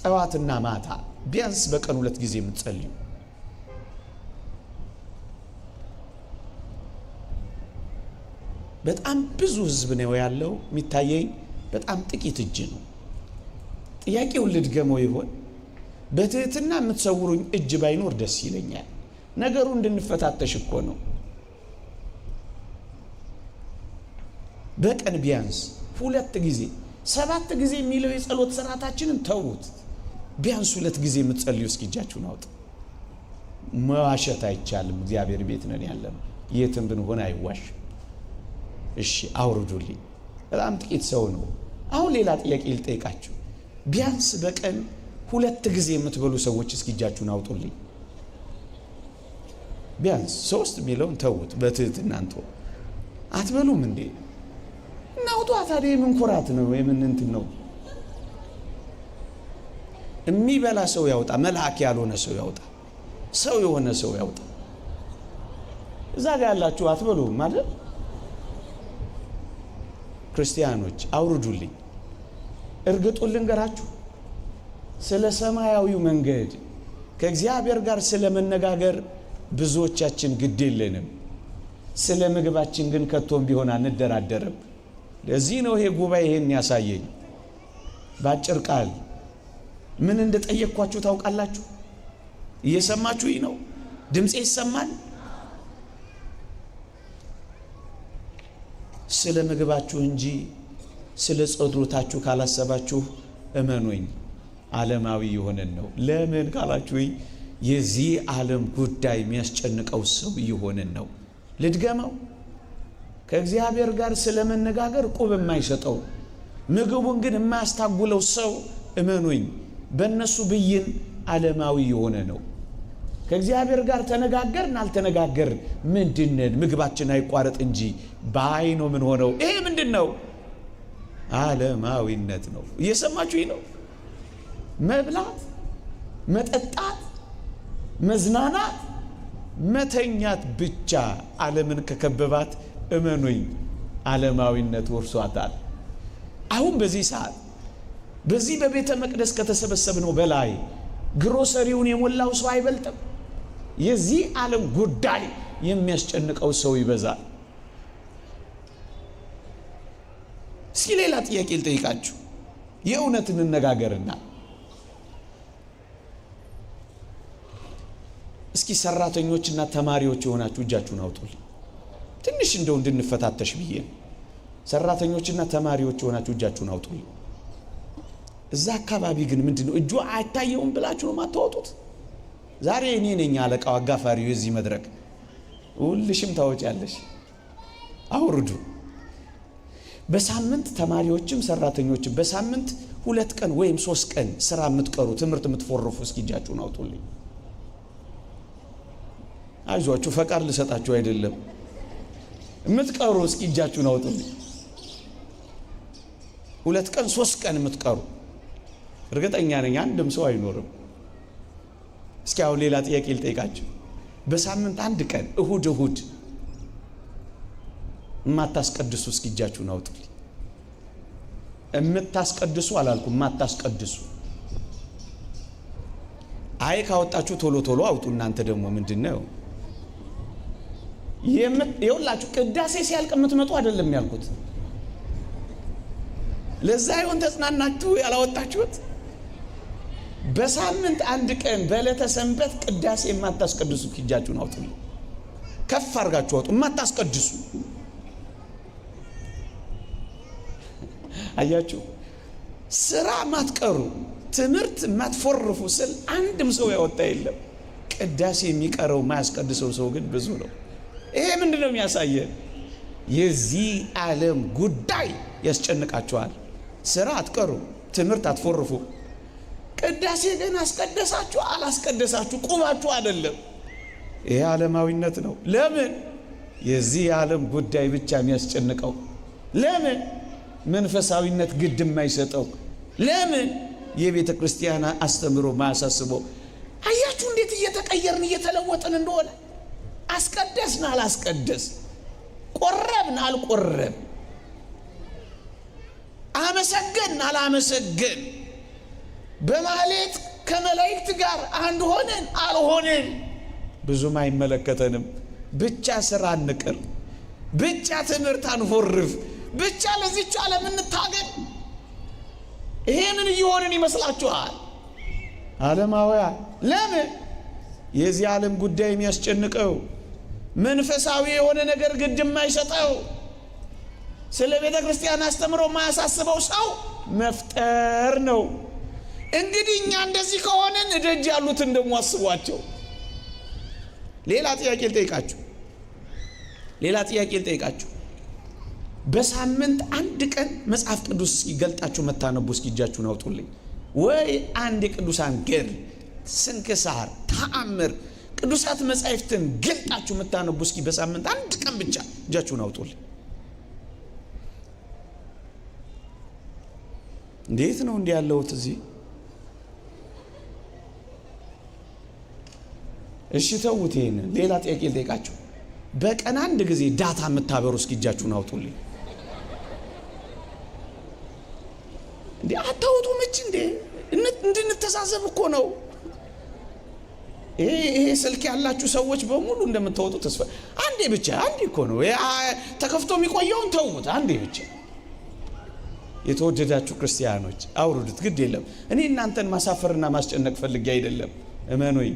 ጠዋትና ማታ ቢያንስ በቀን 2 ጊዜ የምትጸልዩ በጣም ብዙ ህዝብ ነው ያለው። የሚታየኝ በጣም ጥቂት እጅ ነው። ጥያቄውን ልድገመው ይሆን? በትህትና የምትሰውሩኝ እጅ ባይኖር ደስ ይለኛል። ነገሩ እንድንፈታተሽ እኮ ነው። በቀን ቢያንስ 2 ጊዜ 7 ጊዜ የሚለው የጸሎት ስርዓታችንን ተውት። ቢያንስ 2 ጊዜ የምትጸልዩ እስኪ እጃችሁን አውጡ። መዋሸት አይቻልም። እግዚአብሔር ቤት ነን ያለነው። የትም ብንሆን አይዋሽ። እሺ አውርዱልኝ። በጣም ጥቂት ሰው ነው። አሁን ሌላ ጥያቄ ልጠይቃችሁ። ቢያንስ በቀን 2 ጊዜ የምትበሉ ሰዎች እስኪ እጃችሁን አውጡልኝ። ቢያንስ 3 የሚለውን ተውት። በትህትና አትበሉም እንዴ? እናውጡ። ታዲያ የምን ኩራት ነው? የምን እንትን ነው? የሚበላ ሰው ያውጣ፣ መልአክ ያልሆነ ሰው ያውጣ፣ ሰው የሆነ ሰው ያውጣ። እዛ ጋር ያላችሁ አትበሉም ማለት ክርስቲያኖች አውርዱልኝ። እርግጡን ልንገራችሁ፣ ስለ ሰማያዊው መንገድ ከእግዚአብሔር ጋር ስለ መነጋገር ብዙዎቻችን ግድ የለንም። ስለ ምግባችን ግን ከቶም ቢሆን አንደራደርም። ለዚህ ነው ይሄ ጉባኤ ይሄን ያሳየኝ። ባጭር ቃል ምን እንደጠየቅኳችሁ ታውቃላችሁ? እየሰማችሁኝ ነው? ድምጼ ይሰማል? ስለ ምግባችሁ እንጂ ስለ ጸሎታችሁ ካላሰባችሁ እመኑኝ ዓለማዊ የሆነን ነው። ለምን ካላችሁኝ የዚህ ዓለም ጉዳይ የሚያስጨንቀው ሰው የሆነን ነው። ልድገመው፣ ከእግዚአብሔር ጋር ስለ መነጋገር ቁብ የማይሰጠው ምግቡን ግን የማያስታጉለው ሰው እመኑኝ በእነሱ ብይን ዓለማዊ የሆነ ነው። ከእግዚአብሔር ጋር ተነጋገርን አልተነጋገርን ምንድነን? ምግባችን አይቋረጥ እንጂ ባይ ነው ምን ሆነው። ይሄ ምንድነው? ዓለማዊነት ነው። እየሰማችሁኝ ነው? መብላት፣ መጠጣት፣ መዝናናት፣ መተኛት ብቻ ዓለምን ከከበባት እመኑኝ ዓለማዊነት ወርሷታል። አሁን በዚህ ሰዓት በዚህ በቤተ መቅደስ ከተሰበሰብነው በላይ ግሮሰሪውን የሞላው ሰው አይበልጥም። የዚህ ዓለም ጉዳይ የሚያስጨንቀው ሰው ይበዛል። እስኪ ሌላ ጥያቄ ልጠይቃችሁ። የእውነት እንነጋገርና እስኪ ሰራተኞችና ተማሪዎች የሆናችሁ እጃችሁን አውጡልኝ። ትንሽ እንደው እንድንፈታተሽ ብዬ ነው። ሰራተኞችና ተማሪዎች የሆናችሁ እጃችሁን አውጡልኝ። እዛ አካባቢ ግን ምንድነው እጁ አይታየውም ብላችሁ ነው የማታወጡት? ዛሬ እኔ ነኝ አለቃው አጋፋሪው የዚህ መድረክ። ሁልሽም ታወጫለሽ። አውርዱ። በሳምንት ተማሪዎችም ሰራተኞችም በሳምንት 2 ቀን ወይም 3 ቀን ስራ የምትቀሩ ትምህርት የምትፎርፉ እስኪ እጃችሁን አውጡልኝ። አይዟችሁ፣ ፈቃድ ልሰጣችሁ አይደለም። የምትቀሩ እስኪ እጃችሁን አውጡልኝ። 2 ቀን 3 ቀን የምትቀሩ እርግጠኛ ነኝ አንድም ሰው አይኖርም። እስኪ አሁን ሌላ ጥያቄ ልጠይቃችሁ። በሳምንት 1 ቀን እሁድ የማታስቀድሱ እስኪ እጃችሁን አውጡልኝ። የምታስቀድሱ አላልኩም፣ የማታስቀድሱ። አይ ካወጣችሁ ቶሎ ቶሎ አውጡ። እናንተ ደግሞ ምንድነው ይኸውላችሁ፣ ቅዳሴ ሲያልቅ የምትመጡ አይደለም ያልኩት። ለዛ ይሆን ተጽናናችሁ ያላወጣችሁት? በሳምንት 1 ቀን በዕለተ ሰንበት ቅዳሴ የማታስቀድሱ እጃችሁን አውጡልኝ። ከፍ አድርጋችሁ አውጡ። የማታስቀድሱ አያችሁ፣ ስራ ማትቀሩ፣ ትምህርት ማትፎርፉ ስል አንድም ሰው ያወጣ የለም። ቅዳሴ የሚቀረው ማያስቀድሰው ሰው ግን ብዙ ነው። ይሄ ምንድነው የሚያሳየን? የዚህ ዓለም ጉዳይ ያስጨንቃችኋል። ስራ አትቀሩ፣ ትምህርት አትፎርፉ። ቅዳሴ ግን አስቀደሳችሁ አላስቀደሳችሁ ቁማችሁ አይደለም። ይሄ ዓለማዊነት ነው። ለምን? የዚህ ዓለም ጉዳይ ብቻ የሚያስጨንቀው? ለምን መንፈሳዊነት ግድ የማይሰጠው? ለምን የቤተ ክርስቲያን አስተምሮ ማያሳስበው? አያችሁ እንዴት እየተቀየርን እየተለወጥን እንደሆነ። አስቀደስን አላስቀደስ፣ ቆረብን አልቆረብ፣ አመሰገን አላመሰገን፣ በማህሌት ከመላእክት ጋር አንድ ሆነን አልሆነን ብዙም አይመለከተንም። ብቻ ስራ እንቅር፣ ብቻ ትምህርት አንፎርፍ፣ ብቻ ለዚህች ዓለም እንታገል። ይሄንን እየሆንን ይመስላችኋል ዓለማውያን? ለምን የዚህ ዓለም ጉዳይ የሚያስጨንቀው? መንፈሳዊ የሆነ ነገር ግድ የማይሰጠው፣ ስለ ቤተ ክርስቲያን አስተምሮ ማያሳስበው ሰው መፍጠር ነው። እንግዲህ እኛ እንደዚህ ከሆነን እደጅ ያሉትን ደግሞ አስቧቸው። ሌላ ጥያቄ ልጠይቃችሁ። በሳምንት አንድ ቀን መጽሐፍ ቅዱስ ገልጣችሁ መታነቡ እስኪ እጃችሁን አውጡልኝ። ወይ አንድ የቅዱሳን ገድል፣ ስንክሳር፣ ተአምር፣ ቅዱሳት መጻሕፍትን ገልጣችሁ መታነቡ እስኪ በሳምንት አንድ ቀን ብቻ እጃችሁን አውጡልኝ። እንዴት ነው እንዲህ ያለሁት እዚህ? እሺ ተውት ይሄንን። ሌላ ጥያቄ ልጠይቃችሁ። በቀን አንድ ጊዜ ዳታ የምታበሩ እስኪ እጃችሁን አውጡልኝ። እንዴ አታውጡም? እቺ እንዴ እንድንተሳሰብ እኮ ነው። ይሄ ስልክ ያላችሁ ሰዎች በሙሉ እንደምታወጡ ተስፋ። አንዴ እኮ ነው ተከፍቶ የሚቆየውን ተውት። አንዴ ብቻ። የተወደዳችሁ ክርስቲያኖች አውርዱት፣ ግድ የለም። እኔ እናንተን ማሳፈርና ማስጨነቅ ፈልጌ አይደለም። እመኑኝ፣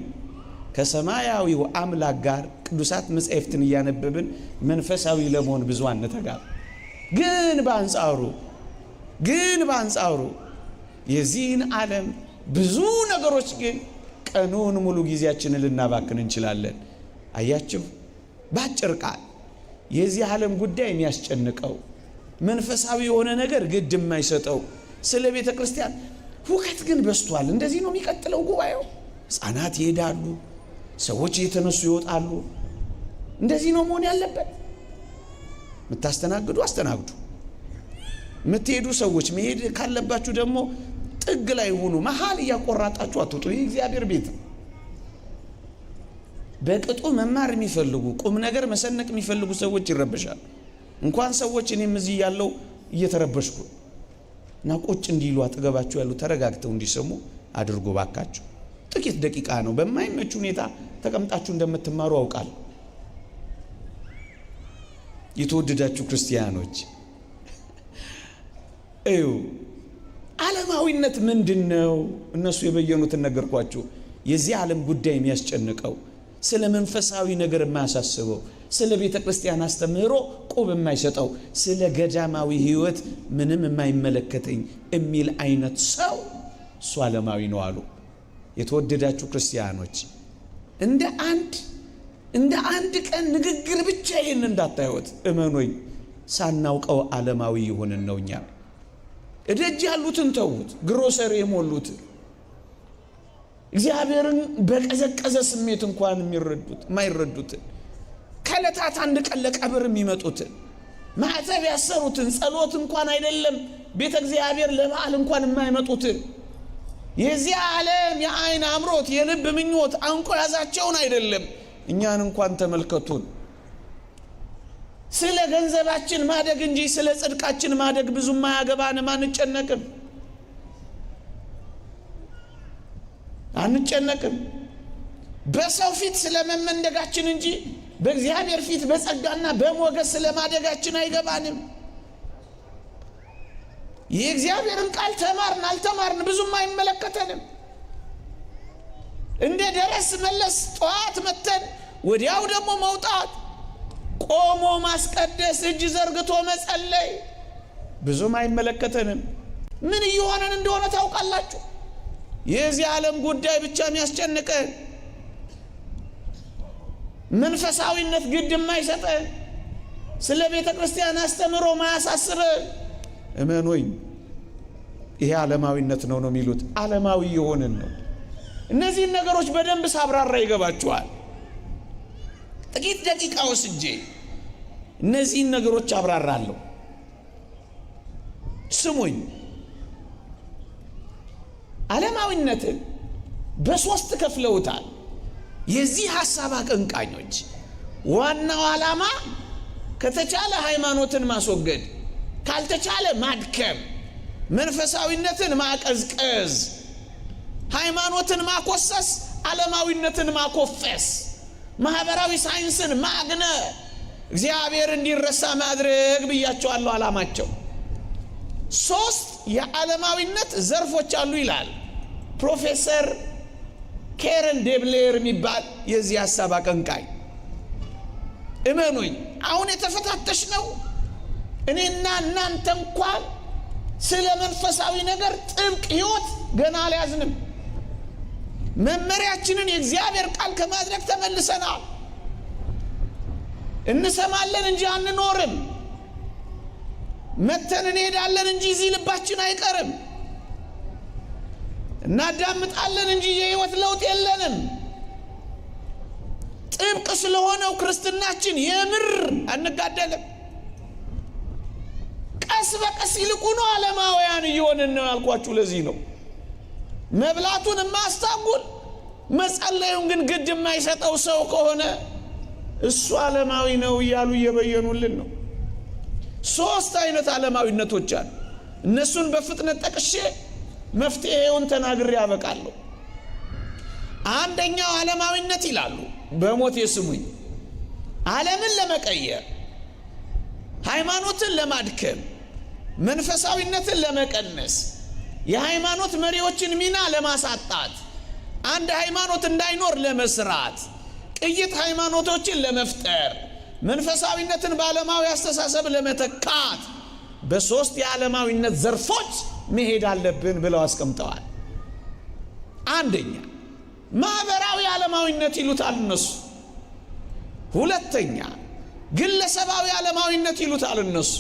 ከሰማያዊው አምላክ ጋር ቅዱሳት መጻሕፍትን እያነበብን መንፈሳዊ ለመሆን ብዙ አንተጋም። ግን በአንጻሩ የዚህን ዓለም ብዙ ነገሮች ግን ቀኑን ሙሉ ጊዜያችንን ልናባክን እንችላለን። አያችሁ፣ ባጭር ቃል የዚህ ዓለም ጉዳይ የሚያስጨንቀው፣ መንፈሳዊ የሆነ ነገር ግድ የማይሰጠው፣ ስለ ቤተ ክርስቲያን ሁከት ግን በስቷል። እንደዚህ ነው የሚቀጥለው ጉባኤው። ሕፃናት ይሄዳሉ፣ ሰዎች እየተነሱ ይወጣሉ። እንደዚህ ነው መሆን ያለበት። የምታስተናግዱ አስተናግዱ። የምትሄዱ ሰዎች መሄድ ካለባችሁ ደግሞ ጥግ ላይ ሆኑ። መሀል እያቆራጣችሁ አትውጡ። ይህ እግዚአብሔር ቤት ነው። በቅጡ መማር የሚፈልጉ ቁም ነገር መሰነቅ የሚፈልጉ ሰዎች ይረበሻሉ። እንኳን ሰዎች እኔም እዚህ ያለው እየተረበሽኩ እና ቁጭ እንዲሉ አጠገባችሁ ያሉ ተረጋግተው እንዲሰሙ አድርጎ ባካችሁ። ጥቂት ደቂቃ ነው። በማይመች ሁኔታ ተቀምጣችሁ እንደምትማሩ አውቃለሁ። የተወደዳችሁ ክርስቲያኖች እዩ፣ ዓለማዊነት ምንድነው? እነሱ የበየኑትን ነገርኳችሁ። የዚህ ዓለም ጉዳይ የሚያስጨንቀው፣ ስለ መንፈሳዊ ነገር የማያሳስበው፣ ስለ ቤተ ክርስቲያን አስተምህሮ ቁብ የማይሰጠው፣ ስለ ገዳማዊ ሕይወት ምንም የማይመለከተኝ የሚል አይነት ሰው እሱ ዓለማዊ ነው አሉ። የተወደዳችሁ ክርስቲያኖች እንደ አንድ ቀን ንግግር ብቻ ይህን እንዳታዩት። እመኖኝ፣ ሳናውቀው ዓለማዊ የሆንን ነው። እኛ እደጅ ያሉትን ተዉት፣ ግሮሰሪ የሞሉትን እግዚአብሔርን በቀዘቀዘ ስሜት እንኳን የማይረዱትን፣ ከዕለታት አንድ ቀን ለቀብር የሚመጡትን፣ ማዕተብ ያሰሩትን፣ ጸሎት እንኳን አይደለም ቤተ እግዚአብሔር ለበዓል እንኳን የማይመጡትን፣ የዚህ ዓለም የአይን አምሮት የልብ ምኞት አንቆ ያዛቸውን አይደለም እኛን እንኳን ተመልከቱን። ስለ ገንዘባችን ማደግ እንጂ ስለ ጽድቃችን ማደግ ብዙም አያገባንም። አንጨነቅም። በሰው ፊት ስለ መመንደጋችን እንጂ በእግዚአብሔር ፊት በጸጋና በሞገስ ስለ ማደጋችን አይገባንም። የእግዚአብሔርን ቃል ተማርን አልተማርን ብዙም አይመለከተንም። እንደ ደረስ መለስ ጠዋት መተን ወዲያው ደግሞ መውጣት፣ ቆሞ ማስቀደስ፣ እጅ ዘርግቶ መጸለይ ብዙም አይመለከተንም። ምን እየሆነን እንደሆነ ታውቃላችሁ? የዚህ ዓለም ጉዳይ ብቻ የሚያስጨንቀን፣ መንፈሳዊነት ግድ የማይሰጠን፣ ስለ ቤተ ክርስቲያን አስተምሮ ማያሳስበን። እመኖኝ፣ ይሄ ዓለማዊነት ነው የሚሉት። ዓለማዊ የሆንን ነው። እነዚህን ነገሮች በደንብ ሳብራራ ይገባችኋል። ጥቂት ደቂቃ ወስጄ እነዚህን ነገሮች አብራራለሁ። ስሙኝ። ዓለማዊነትን በሶስት ከፍለውታል የዚህ ሐሳብ አቀንቃኞች። ዋናው ዓላማ ከተቻለ ሃይማኖትን ማስወገድ፣ ካልተቻለ ማድከም፣ መንፈሳዊነትን ማቀዝቀዝ፣ ሃይማኖትን ማኮሰስ፣ ዓለማዊነትን ማኮፈስ፣ ማህበራዊ ሳይንስን ማግነ፣ እግዚአብሔር እንዲረሳ ማድረግ ብያቸዋለሁ ዓላማቸው። ሶስት የዓለማዊነት ዘርፎች አሉ ይላል ፕሮፌሰር ኬረን ዴብሌር የሚባል የዚህ ሐሳብ አቀንቃኝ። እመኑኝ አሁን የተፈታተሽ ነው። እኔና እናንተ እንኳን ስለ መንፈሳዊ ነገር ጥብቅ ሕይወት ገና አልያዝንም። መመሪያችንን የእግዚአብሔር ቃል ከማድረግ ተመልሰናል። እንሰማለን እንጂ አንኖርም። መተን እንሄዳለን እንጂ እዚህ ልባችን አይቀርም። እናዳምጣለን እንጂ የሕይወት ለውጥ የለንም። ጥብቅ ስለሆነው ክርስትናችን የምር አንጋደልም። ቀስ በቀስ ይልቁኑ ዓለማውያን እየሆንን ነው ያልኳችሁ ለዚህ ነው። መብላቱን የማያስታጉል መጸለዩን ግን ግድ የማይሰጠው ሰው ከሆነ እሱ ዓለማዊ ነው እያሉ እየበየኑልን ነው። ሶስት አይነት ዓለማዊነቶች አሉ። እነሱን በፍጥነት ጠቅሼ መፍትሄውን ተናግሬ ያበቃለሁ። አንደኛው ዓለማዊነት ይላሉ በሞት የስሙኝ፣ ዓለምን ለመቀየር፣ ሃይማኖትን ለማድከም፣ መንፈሳዊነትን ለመቀነስ፣ የሃይማኖት መሪዎችን ሚና ለማሳጣት፣ አንድ ሃይማኖት እንዳይኖር ለመስራት፣ ቅይጥ ሃይማኖቶችን ለመፍጠር፣ መንፈሳዊነትን በዓለማዊ አስተሳሰብ ለመተካት በሶስት የዓለማዊነት ዘርፎች መሄድ አለብን ብለው አስቀምጠዋል። አንደኛ ማህበራዊ ዓለማዊነት ይሉታል እነሱ። ሁለተኛ ግለሰባዊ ዓለማዊነት ይሉታል እነሱ።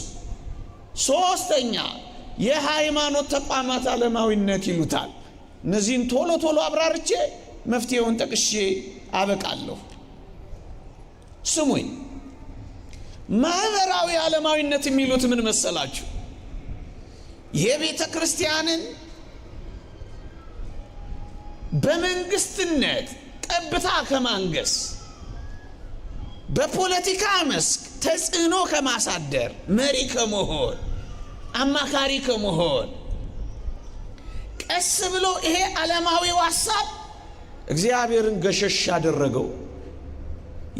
ሶስተኛ የሃይማኖት ተቋማት ዓለማዊነት ይሉታል። እነዚህን ቶሎ ቶሎ አብራርቼ መፍትሄውን ጠቅሼ አበቃለሁ። ስሙኝ። ማህበራዊ ዓለማዊነት የሚሉት ምን መሰላችሁ? የቤተ ክርስቲያንን በመንግስትነት ቀብታ ከማንገስ፣ በፖለቲካ መስክ ተጽዕኖ ከማሳደር፣ መሪ ከመሆን፣ አማካሪ ከመሆን ቀስ ብሎ ይሄ ዓለማዊው ሐሳብ እግዚአብሔርን ገሸሽ አደረገው።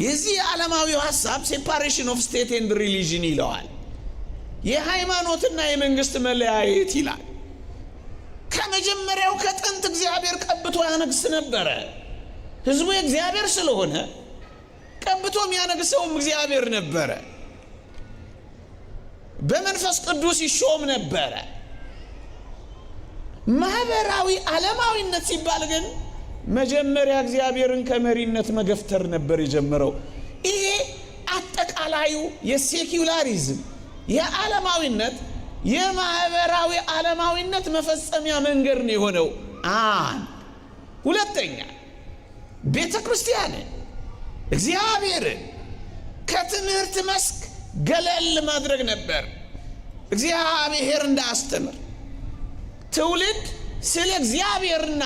የዚህ ዓለማዊው ሐሳብ ሴፓሬሽን ኦፍ ስቴት ኤንድ ሪሊጅን ይለዋል። የሃይማኖትና የመንግስት መለያየት ይላል። ከመጀመሪያው ከጥንት እግዚአብሔር ቀብቶ ያነግስ ነበረ። ህዝቡ የእግዚአብሔር ስለሆነ ቀብቶ የሚያነግሰውም እግዚአብሔር ነበረ። በመንፈስ ቅዱስ ይሾም ነበረ። ማህበራዊ ዓለማዊነት ሲባል ግን መጀመሪያ እግዚአብሔርን ከመሪነት መገፍተር ነበር የጀመረው። ይሄ አጠቃላዩ የሴኩላሪዝም የዓለማዊነት የማህበራዊ ዓለማዊነት መፈጸሚያ መንገድ ነው የሆነው። ሁለተኛ ቤተ ክርስቲያንን እግዚአብሔርን ከትምህርት መስክ ገለል ማድረግ ነበር። እግዚአብሔር እንዳስተምር ትውልድ ስለ እግዚአብሔርና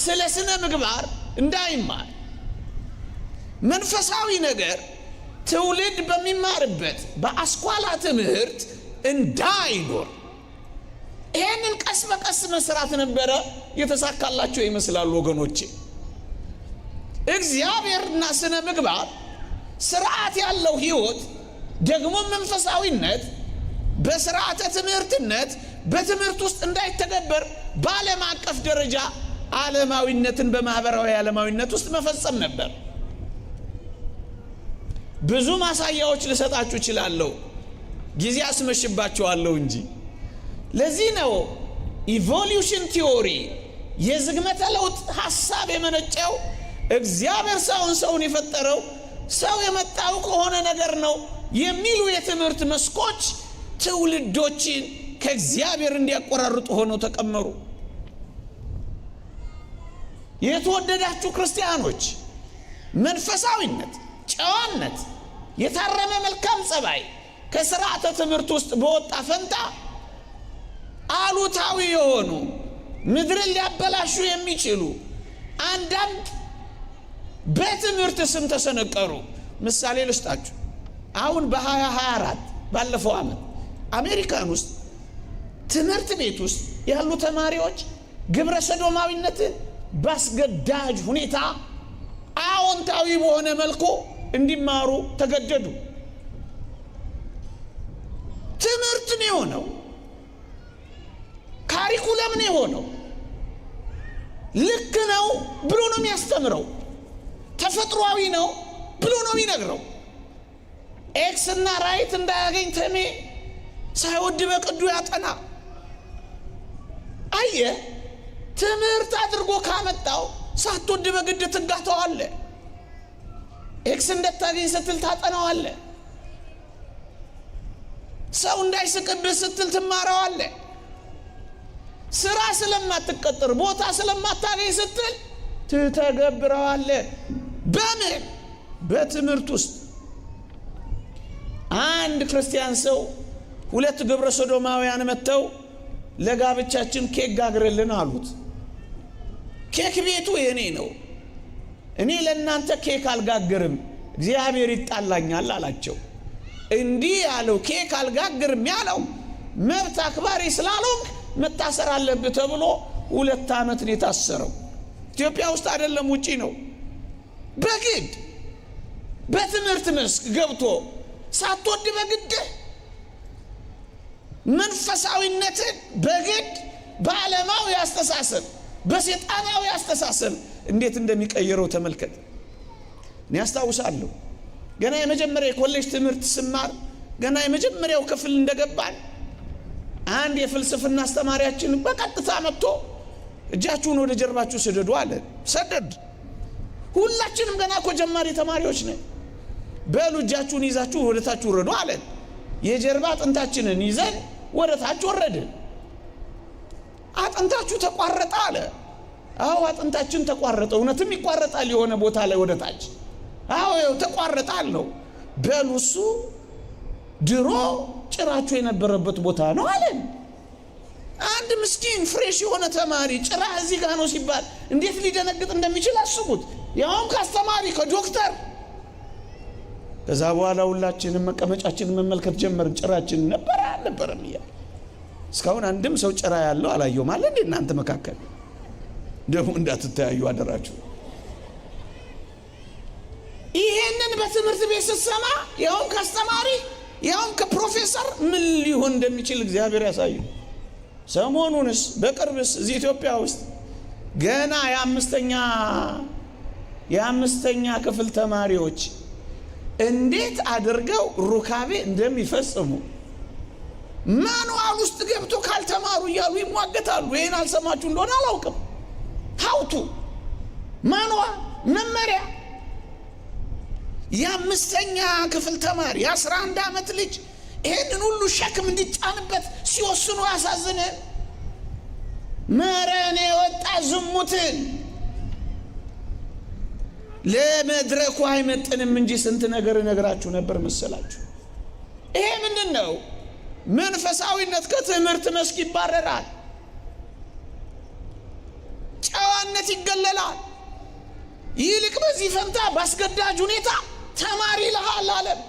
ስለ ስነ ምግባር እንዳይማር፣ መንፈሳዊ ነገር ትውልድ በሚማርበት በአስኳላ ትምህርት እንዳይኖር ይሄንን ቀስ በቀስ መስራት ነበረ። የተሳካላቸው ይመስላል ወገኖቼ። እግዚአብሔርና ስነ ምግባር ስርዓት ያለው ህይወት ደግሞ መንፈሳዊነት በስርዓተ ትምህርትነት በትምህርት ውስጥ እንዳይተገበር በዓለም አቀፍ ደረጃ ዓለማዊነትን በማህበራዊ ዓለማዊነት ውስጥ መፈጸም ነበር። ብዙ ማሳያዎች ልሰጣችሁ እችላለሁ፣ ጊዜ አስመሽባችኋለሁ እንጂ። ለዚህ ነው ኢቮሉሽን ቲዮሪ የዝግመተ ለውጥ ሐሳብ የመነጨው እግዚአብሔር ሰውን የፈጠረው ሰው የመጣው ከሆነ ነገር ነው የሚሉ የትምህርት መስኮች ትውልዶችን ከእግዚአብሔር እንዲያቆራርጡ ሆነው ተቀመሩ። የተወደዳችሁ ክርስቲያኖች መንፈሳዊነት፣ ጨዋነት፣ የታረመ መልካም ጸባይ፣ ከስርዓተ ትምህርት ውስጥ በወጣ ፈንታ አሉታዊ የሆኑ ምድርን ሊያበላሹ የሚችሉ አንዳንድ በትምህርት ስም ተሰነቀሩ። ምሳሌ ልስጣችሁ። አሁን በ2024 ባለፈው ዓመት አሜሪካን ውስጥ ትምህርት ቤት ውስጥ ያሉ ተማሪዎች ግብረ ሰዶማዊነትን ባስገዳጅ ሁኔታ አዎንታዊ በሆነ መልኩ እንዲማሩ ተገደዱ። ትምህርት ነው የሆነው፣ ካሪኩለም ነው የሆነው። ልክ ነው ብሎ ነው የሚያስተምረው፣ ተፈጥሯዊ ነው ብሎ ነው የሚነግረው። ኤክስ እና ራይት እንዳያገኝ ተሜ ሳይወድ በቅዱ ያጠና። አየ ትምህርት አድርጎ ካመጣው ሳትወድ በግድ ትጋተዋለ። ኤክስ እንደታገኝ ስትል ታጠናዋለ። ሰው እንዳይስቅብህ ስትል ትማረዋለ። ስራ ስለማትቀጥር ቦታ ስለማታገኝ ስትል ትተገብረዋለ። በምን? በትምህርት ውስጥ። አንድ ክርስቲያን ሰው ሁለት ግብረ ሰዶማውያን መጥተው ለጋብቻችን ኬክ ጋግረልን አሉት። ኬክ ቤቱ የኔ ነው፣ እኔ ለእናንተ ኬክ አልጋግርም፣ እግዚአብሔር ይጣላኛል አላቸው። እንዲህ ያለው ኬክ አልጋግርም ያለው መብት አክባሪ ስላልሆንክ መታሰር አለብህ ተብሎ 2 ዓመት ነው የታሰረው። ኢትዮጵያ ውስጥ አይደለም ውጪ ነው። በግድ በትምህርት መስክ ገብቶ ሳትወድ በግድ መንፈሳዊነትን በግድ በዓለማዊ አስተሳሰብ በሰይጣናዊ አስተሳሰብ እንዴት እንደሚቀየረው ተመልከት። እኔ አስታውሳለሁ ገና የመጀመሪያ የኮሌጅ ትምህርት ስማር ገና የመጀመሪያው ክፍል እንደገባን አንድ የፍልስፍና አስተማሪያችን በቀጥታ መጥቶ እጃችሁን ወደ ጀርባችሁ ስደዱ አለ። ሰደድ። ሁላችንም ገና እኮ ጀማሪ ተማሪዎች ነን። በሉ እጃችሁን ይዛችሁ ወደ ታች ወረዱ አለ። የጀርባ አጥንታችንን ይዘን ወደ ታች ወረድን። አጥንታችሁ ተቋረጠ አለ። አዎ አጥንታችን ተቋረጠ። እውነትም ይቋረጣል የሆነ ቦታ ላይ ወደ ታች። አዎ ተቋረጣል ነው። በሉ እሱ ድሮ ጭራችሁ የነበረበት ቦታ ነው አለን። አንድ ምስኪን ፍሬሽ የሆነ ተማሪ ጭራ እዚህ ጋር ነው ሲባል እንዴት ሊደነግጥ እንደሚችል አስቡት። ያውም ከአስተማሪ ከዶክተር። ከዛ በኋላ ሁላችንም መቀመጫችንን መመልከት ጀመርን። ጭራችን ነበር አልነበረም እያለ እስካሁን አንድም ሰው ጭራ ያለው አላየሁም አለ። እንዴ እናንተ መካከል ደግሞ እንዳትተያዩ አደራችሁ። ይሄንን በትምህርት ቤት ስትሰማ ያውም ከአስተማሪ ያውም ከፕሮፌሰር ምን ሊሆን እንደሚችል እግዚአብሔር ያሳዩ። ሰሞኑንስ በቅርብስ እዚህ ኢትዮጵያ ውስጥ ገና የአምስተኛ ክፍል ተማሪዎች እንዴት አድርገው ሩካቤ እንደሚፈጽሙ ማኑዋል ውስጥ ገብቶ ካልተማሩ እያሉ ይሟገታሉ። ይሄን አልሰማችሁ እንደሆነ አላውቅም። ሀውቱ ማኑዋል መመሪያ የአምስተኛ ክፍል ተማሪ 11 ዓመት ልጅ ይሄንን ሁሉ ሸክም እንዲጫንበት ሲወስኑ ያሳዝነ። መረን የወጣ ዝሙትን ለመድረኩ አይመጥንም እንጂ ስንት ነገር እነግራችሁ ነበር መሰላችሁ። ይሄ ምንድን ነው? መንፈሳዊነት ከትምህርት መስክ ይባረራል። ጨዋነት ይገለላል። ይልቅ በዚህ ፈንታ ባስገዳጅ ሁኔታ ተማሪ ይልሃል አለም።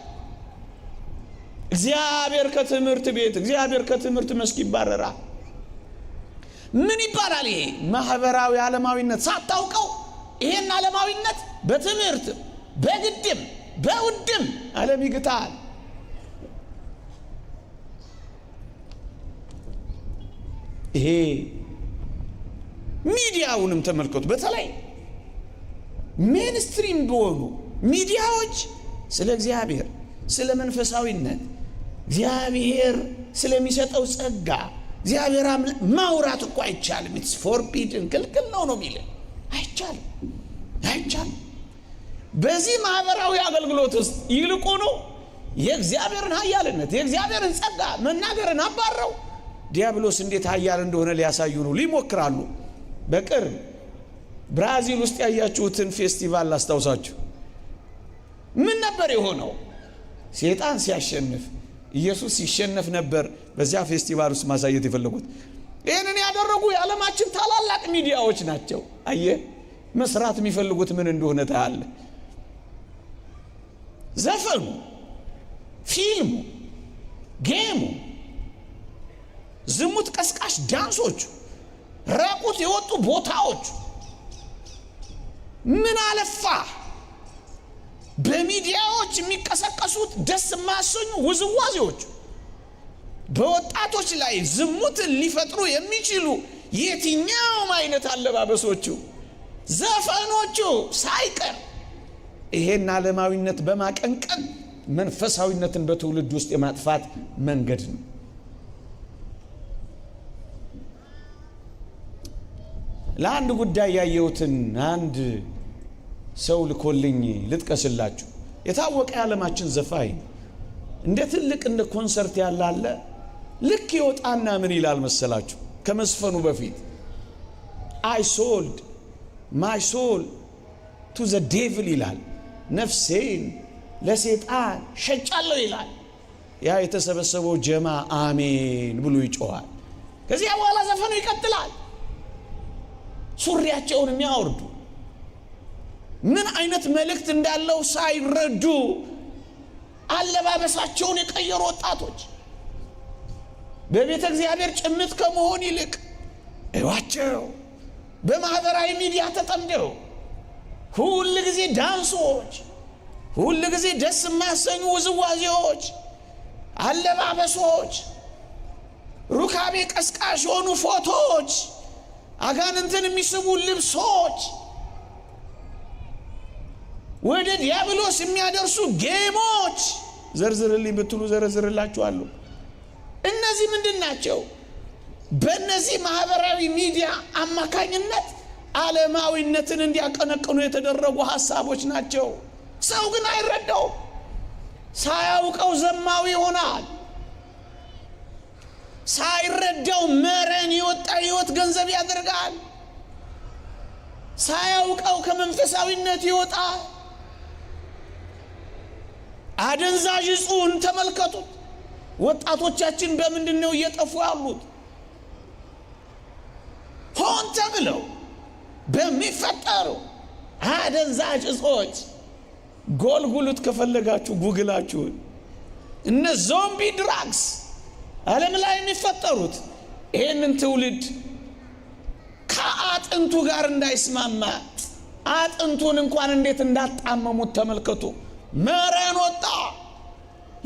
እግዚአብሔር ከትምህርት መስክ ይባረራል። ምን ይባላል ይሄ? ማህበራዊ ዓለማዊነት። ሳታውቀው ይሄን ዓለማዊነት በትምህርት በግድም በውድም ዓለም ይግታል። ይሄ ሚዲያውንም ተመልከቱ። በተለይ ሜንስትሪም በሆኑ ሚዲያዎች ስለ እግዚአብሔር፣ ስለ መንፈሳዊነት፣ እግዚአብሔር ስለሚሰጠው ጸጋ እግዚአብሔር ማውራት እኮ አይቻልም። ኢትስ ፎርቢድን ክልክል ነው የሚል አይቻልም። በዚህ ማህበራዊ አገልግሎት ውስጥ ይልቁኑ የእግዚአብሔርን ኃያልነት የእግዚአብሔርን ጸጋ መናገርን አባረው ዲያብሎስ እንዴት ኃያል እንደሆነ ሊያሳዩ ነው ሊሞክራሉ። በቅርብ ብራዚል ውስጥ ያያችሁትን ፌስቲቫል አስታውሳችሁ ምን ነበር የሆነው? ሰይጣን ሲያሸንፍ ኢየሱስ ሲሸነፍ ነበር በዚያ ፌስቲቫል ውስጥ ማሳየት የፈለጉት። ይህንን ያደረጉ የዓለማችን ታላላቅ ሚዲያዎች ናቸው። አየህ መስራት የሚፈልጉት ምን እንደሆነ ታያለ። ዘፈኑ፣ ፊልሙ፣ ጌሙ፣ ዝሙት ቀስቃሽ ዳንሶቹ፣ ራቁት የወጡ ቦታዎቹ፣ ምን አለፋ በሚዲያዎች የሚቀሰቀሱት ደስ የማያሰኙ ውዝዋዜዎቹ፣ በወጣቶች ላይ ዝሙትን ሊፈጥሩ የሚችሉ የትኛውም አይነት አለባበሶቹ፣ ዘፈኖቹ ሳይቀር ይሄን ዓለማዊነት በማቀንቀን መንፈሳዊነትን በትውልድ ውስጥ የማጥፋት መንገድ ነው። ለአንድ ጉዳይ ያየሁትን አንድ ሰው ልኮልኝ ልጥቀስላችሁ። የታወቀ የዓለማችን ዘፋኝ እንደ ትልቅ እንደ ኮንሰርት ያላለ ልክ ይወጣና ምን ይላል መሰላችሁ? ከመስፈኑ በፊት I sold my soul to the devil ይላል። ነፍሴን ለሰይጣን ሸጫለሁ ይላል። ያ የተሰበሰበው ጀማ አሜን ብሎ ይጮሃል። ከዚያ በኋላ ዘፈኑ ይቀጥላል። ሱሪያቸውን የሚያወርዱ ምን አይነት መልእክት እንዳለው ሳይረዱ አለባበሳቸውን የቀየሩ ወጣቶች በቤተ እግዚአብሔር ጭምት ከመሆን ይልቅ እዋቸው በማህበራዊ ሚዲያ ተጠምደው ሁሉ ጊዜ ዳንሶች፣ ሁሉ ጊዜ ደስ የማያሰኙ ውዝዋዜዎች፣ አለባበሶች፣ ሩካቤ ቀስቃሽ የሆኑ ፎቶዎች፣ አጋንንትን የሚስቡ ልብሶች፣ ወደ ዲያብሎስ የሚያደርሱ ጌሞች ዘርዝርልኝ ብትሉ ዘርዝርላችኋለሁ። እነዚህ ምንድን ናቸው? በእነዚህ ማህበራዊ ሚዲያ አማካኝነት ዓለማዊነትን እንዲያቀነቅኑ የተደረጉ ሐሳቦች ናቸው። ሰው ግን አይረዳውም። ሳያውቀው ዘማዊ ይሆናል። ሳይረዳው መረን የወጣ ህይወት ገንዘብ ያደርጋል። ሳያውቀው ከመንፈሳዊነት ይወጣል። አደንዛዥ ዕፅን ተመልከቱት። ወጣቶቻችን በምንድነው እየጠፉ ያሉት? ሆን ተብለው በሚፈጠሩ አደንዛዥ ዕጾች ጎልጉሉት ከፈለጋችሁ ጉግላችሁን። እነ ዞምቢ ድራግስ ዓለም ላይ የሚፈጠሩት ይህንን ትውልድ ከአጥንቱ ጋር እንዳይስማማ አጥንቱን እንኳን እንዴት እንዳጣመሙት ተመልከቱ። መረን ወጣ።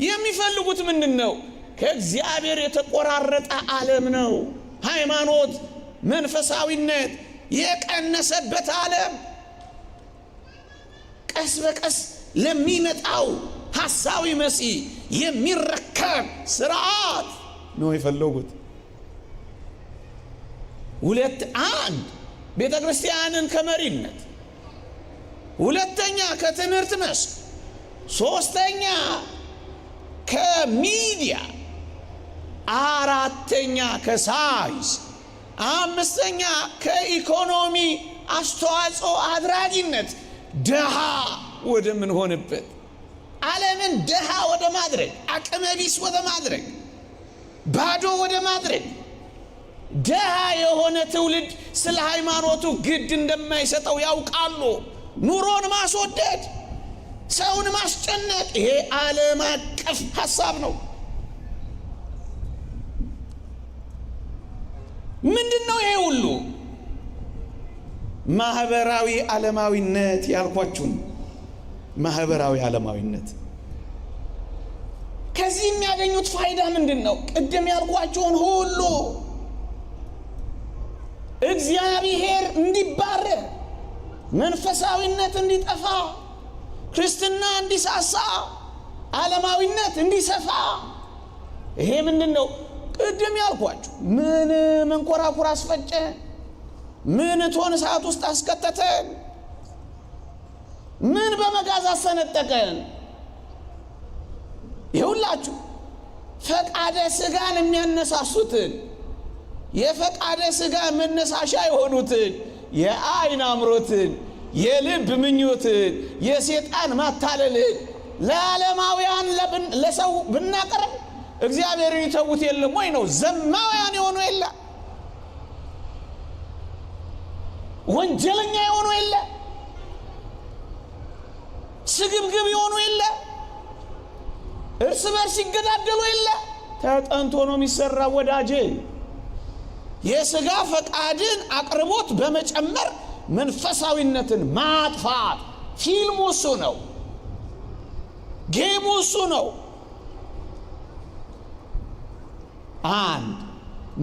የሚፈልጉት ምንድን ነው? ከእግዚአብሔር የተቆራረጠ ዓለም ነው። ሃይማኖት፣ መንፈሳዊነት የቀነሰበት ዓለም ቀስ በቀስ ለሚመጣው ሐሳዊ መሲህ የሚረከብ ስርዓት ነው የፈለጉት። ሁለት አንድ ቤተ ክርስቲያንን ከመሪነት፣ ሁለተኛ ከትምህርት መስክ፣ ሶስተኛ ከሚዲያ፣ አራተኛ ከሳይንስ፣ አምስተኛ ከኢኮኖሚ አስተዋጽኦ አድራጊነት ደሃ ወደ ምን ሆነበት ዓለምን ደሃ ወደ ማድረግ፣ አቅመቢስ ወደ ማድረግ፣ ባዶ ወደ ማድረግ። ደሃ የሆነ ትውልድ ስለ ሃይማኖቱ ግድ እንደማይሰጠው ያውቃሉ። ኑሮን ማስወደድ፣ ሰውን ማስጨነቅ፣ ይሄ ዓለም አቀፍ ሐሳብ ነው። ምንድነው ይሄ ሁሉ? ማህበራዊ ዓለማዊነት ያልኳችሁን ማህበራዊ ዓለማዊነት። ከዚህ የሚያገኙት ፋይዳ ምንድነው? ቅድም ያልኳችሁን ሁሉ እግዚአብሔር እንዲባረር፣ መንፈሳዊነት እንዲጠፋ፣ ክርስትና እንዲሳሳ፣ ዓለማዊነት እንዲሰፋ። ይሄ ምንድነው? ቅድም ያልኳችሁ ምን መንኮራኩር አስፈጨ፣ ምን ቶን እሳት ውስጥ አስከተተን፣ ምን በመጋዝ አሰነጠቀን። ይሁላችሁ ፈቃደ ስጋን የሚያነሳሱትን፣ የፈቃደ ስጋ መነሳሻ የሆኑትን የአይን አምሮትን፣ የልብ ምኞትን፣ የሰይጣን ማታለልን ለዓለማውያን ለሰው ብናቀርብ እግዚአብሔርን ይተውት የለም ወይ ነው? ዘማውያን የሆኑ የለ? ወንጀለኛ የሆኑ የለ? ስግብግብ የሆኑ የለ? እርስ በርስ ይገዳደሉ የለ? ተጠንቶ ነው የሚሰራ ወዳጄ። የሥጋ ፈቃድን አቅርቦት በመጨመር መንፈሳዊነትን ማጥፋት ፊልሙ እሱ ነው። ጌሙ እሱ ነው። አንድ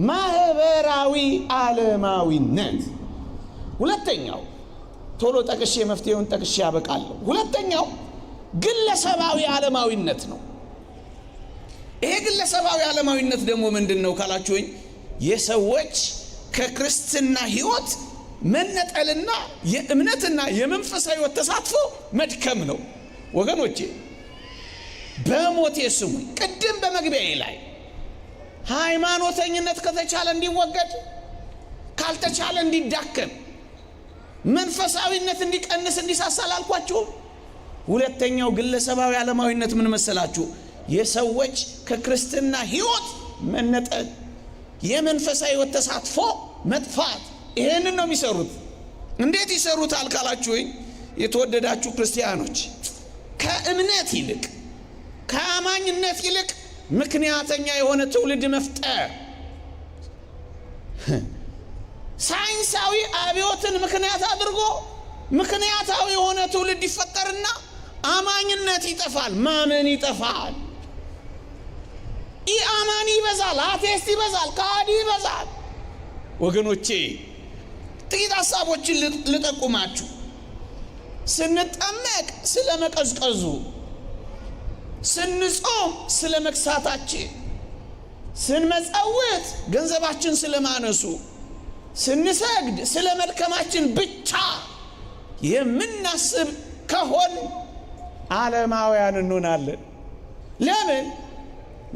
ማህበራዊ ዓለማዊነት። ሁለተኛው ቶሎ ጠቅሼ መፍትሄውን ጠቅሼ ያበቃለሁ። ሁለተኛው ግለሰባዊ ዓለማዊነት ነው። ይሄ ግለሰባዊ ዓለማዊነት ደግሞ ምንድነው ካላችሁኝ የሰዎች ከክርስትና ሕይወት መነጠልና የእምነትና የመንፈሳዊ ሕይወት ተሳትፎ መድከም ነው። ወገኖቼ በሞቴ ስሙኝ። ቅድም በመግቢያዬ ላይ ሃይማኖተኝነት ከተቻለ እንዲወገድ ካልተቻለ እንዲዳከም መንፈሳዊነት እንዲቀንስ እንዲሳሳል አልኳችሁ። ሁለተኛው ግለሰባዊ ዓለማዊነት ምን መሰላችሁ? የሰዎች ከክርስትና ሕይወት መነጠል የመንፈሳዊ ሕይወት ተሳትፎ መጥፋት። ይሄንን ነው የሚሰሩት። እንዴት ይሰሩታል ካላችሁኝ የተወደዳችሁ ክርስቲያኖች ከእምነት ይልቅ ከአማኝነት ይልቅ ምክንያተኛ የሆነ ትውልድ መፍጠር። ሳይንሳዊ አብዮትን ምክንያት አድርጎ ምክንያታዊ የሆነ ትውልድ ይፈጠርና አማኝነት ይጠፋል፣ ማመን ይጠፋል። ኢአማኒ ይበዛል፣ አቴስት ይበዛል፣ ካዲ ይበዛል። ወገኖቼ ጥቂት ሐሳቦችን ልጠቁማችሁ። ስንጠመቅ ስለ መቀዝቀዙ፣ ስንጾም ስለ መክሳታችን፣ ስንመጸውት ገንዘባችን ስለ ማነሱ፣ ስንሰግድ ስለ መድከማችን ብቻ የምናስብ ከሆን ዓለማውያን እንሆናለን። ለምን?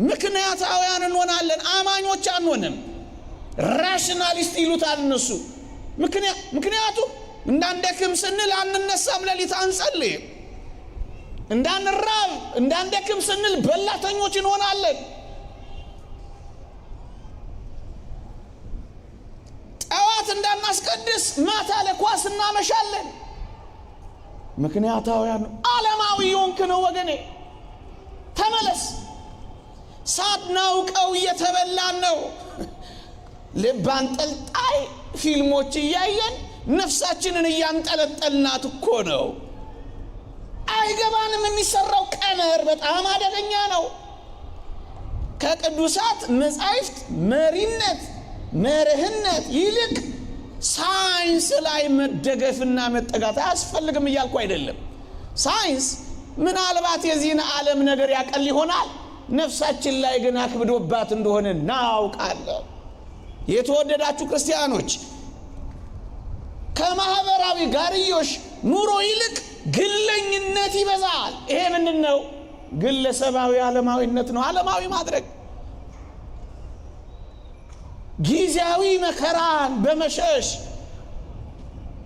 ምክንያታውያን እንሆናለን፣ አማኞች አንሆንም። ራሽናሊስት ይሉታል እነሱ። ምክንያቱም እንዳንደክም ስንል አንነሳም፣ ሌሊት አንጸልይም። እንዳንራብ እንዳንደክም ስንል በላተኞች እንሆናለን። ጠዋት እንዳናስቀድስ ማታ ለኳስ እናመሻለን። ምክንያታውያን ዓለማዊ የሆንክ ነው ወገኔ። ተመለስ። ሳናውቀው እየተበላን ነው። ልብ አንጠልጣይ ፊልሞች እያየን ነፍሳችንን እያንጠለጠልናት እኮ ነው። አይገባንም። የሚሰራው ቀመር በጣም አደገኛ ነው። ከቅዱሳት መጻሕፍት መሪነት መርህነት ይልቅ ሳይንስ ላይ መደገፍና መጠጋት አያስፈልግም እያልኩ አይደለም። ሳይንስ ምናልባት የዚህን ዓለም ነገር ያቀል ይሆናል፣ ነፍሳችን ላይ ግን አክብዶባት እንደሆነ እናውቃለን። የተወደዳችሁ ክርስቲያኖች ከማህበራዊ ጋርዮሽ ኑሮ ይልቅ ግለኝነት ይበዛል። ይሄ ምንድን ነው? ግለሰባዊ ዓለማዊነት ነው። ዓለማዊ ማድረግ ጊዜያዊ መከራን በመሸሽ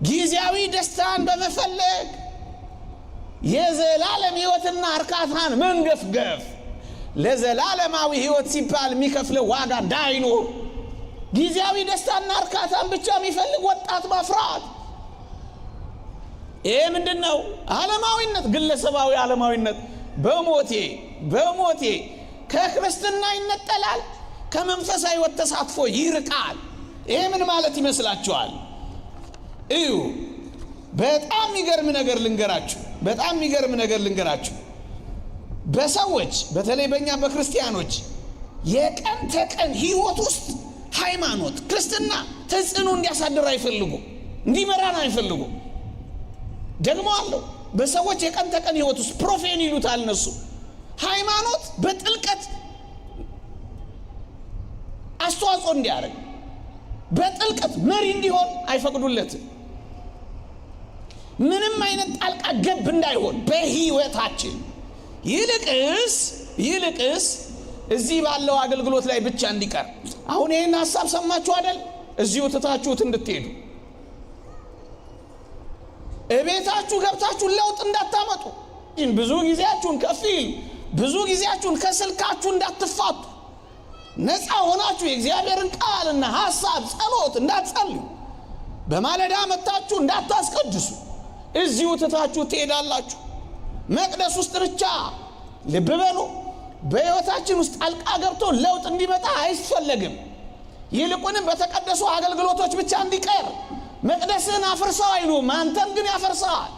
ጊዜያዊ ደስታን በመፈለግ የዘላለም ሕይወትና እርካታን መንገፍገፍ፣ ለዘላለማዊ ሕይወት ሲባል የሚከፍለው ዋጋ እንዳይኖር ጊዜያዊ ደስታና እርካታን ብቻ የሚፈልግ ወጣት ማፍራት። ይሄ ምንድን ነው? ዓለማዊነት፣ ግለሰባዊ ዓለማዊነት። በሞቴ ከክርስትና ይነጠላል፣ ከመንፈሳዊ ሕይወት ተሳትፎ ይርቃል። ይሄ ምን ማለት ይመስላችኋል? እዩ፣ በጣም የሚገርም ነገር ልንገራችሁ። በሰዎች በተለይ በእኛ በክርስቲያኖች የቀን ተቀን ሕይወት ውስጥ ሃይማኖት ክርስትና ተጽዕኖ እንዲያሳድር አይፈልጉም፣ እንዲመራን አይፈልጉም። ደግሞ አለው በሰዎች የቀን ተቀን ሕይወት ውስጥ ፕሮፌን ይሉታል እነሱ። ሃይማኖት በጥልቀት አስተዋጽኦ እንዲያደርግ በጥልቀት መሪ እንዲሆን አይፈቅዱለትም። ምንም አይነት ጣልቃ ገብ እንዳይሆን በሕይወታችን ይልቅስ እዚህ ባለው አገልግሎት ላይ ብቻ እንዲቀር። አሁን ይህን ሐሳብ ሰማችሁ አይደል? እዚሁ ትታችሁት እንድትሄዱ፣ እቤታችሁ ገብታችሁ ለውጥ እንዳታመጡ፣ ብዙ ጊዜያችሁን ከፊልም ብዙ ጊዜያችሁን ከስልካችሁ እንዳትፋቱ ነፃ ሆናችሁ የእግዚአብሔርን ቃልና ሐሳብ ጸሎት እንዳትጸልዩ በማለዳ መጣችሁ እንዳታስቀድሱ እዚሁ ትታችሁ ትሄዳላችሁ። መቅደስ ውስጥ ብቻ ልብ በሉ። በሕይወታችን ውስጥ ጣልቃ ገብቶ ለውጥ እንዲመጣ አይፈለግም። ይልቁንም በተቀደሱ አገልግሎቶች ብቻ እንዲቀር መቅደስን አፍርሰው አይሉም፣ አንተን ግን ያፈርሰዋል።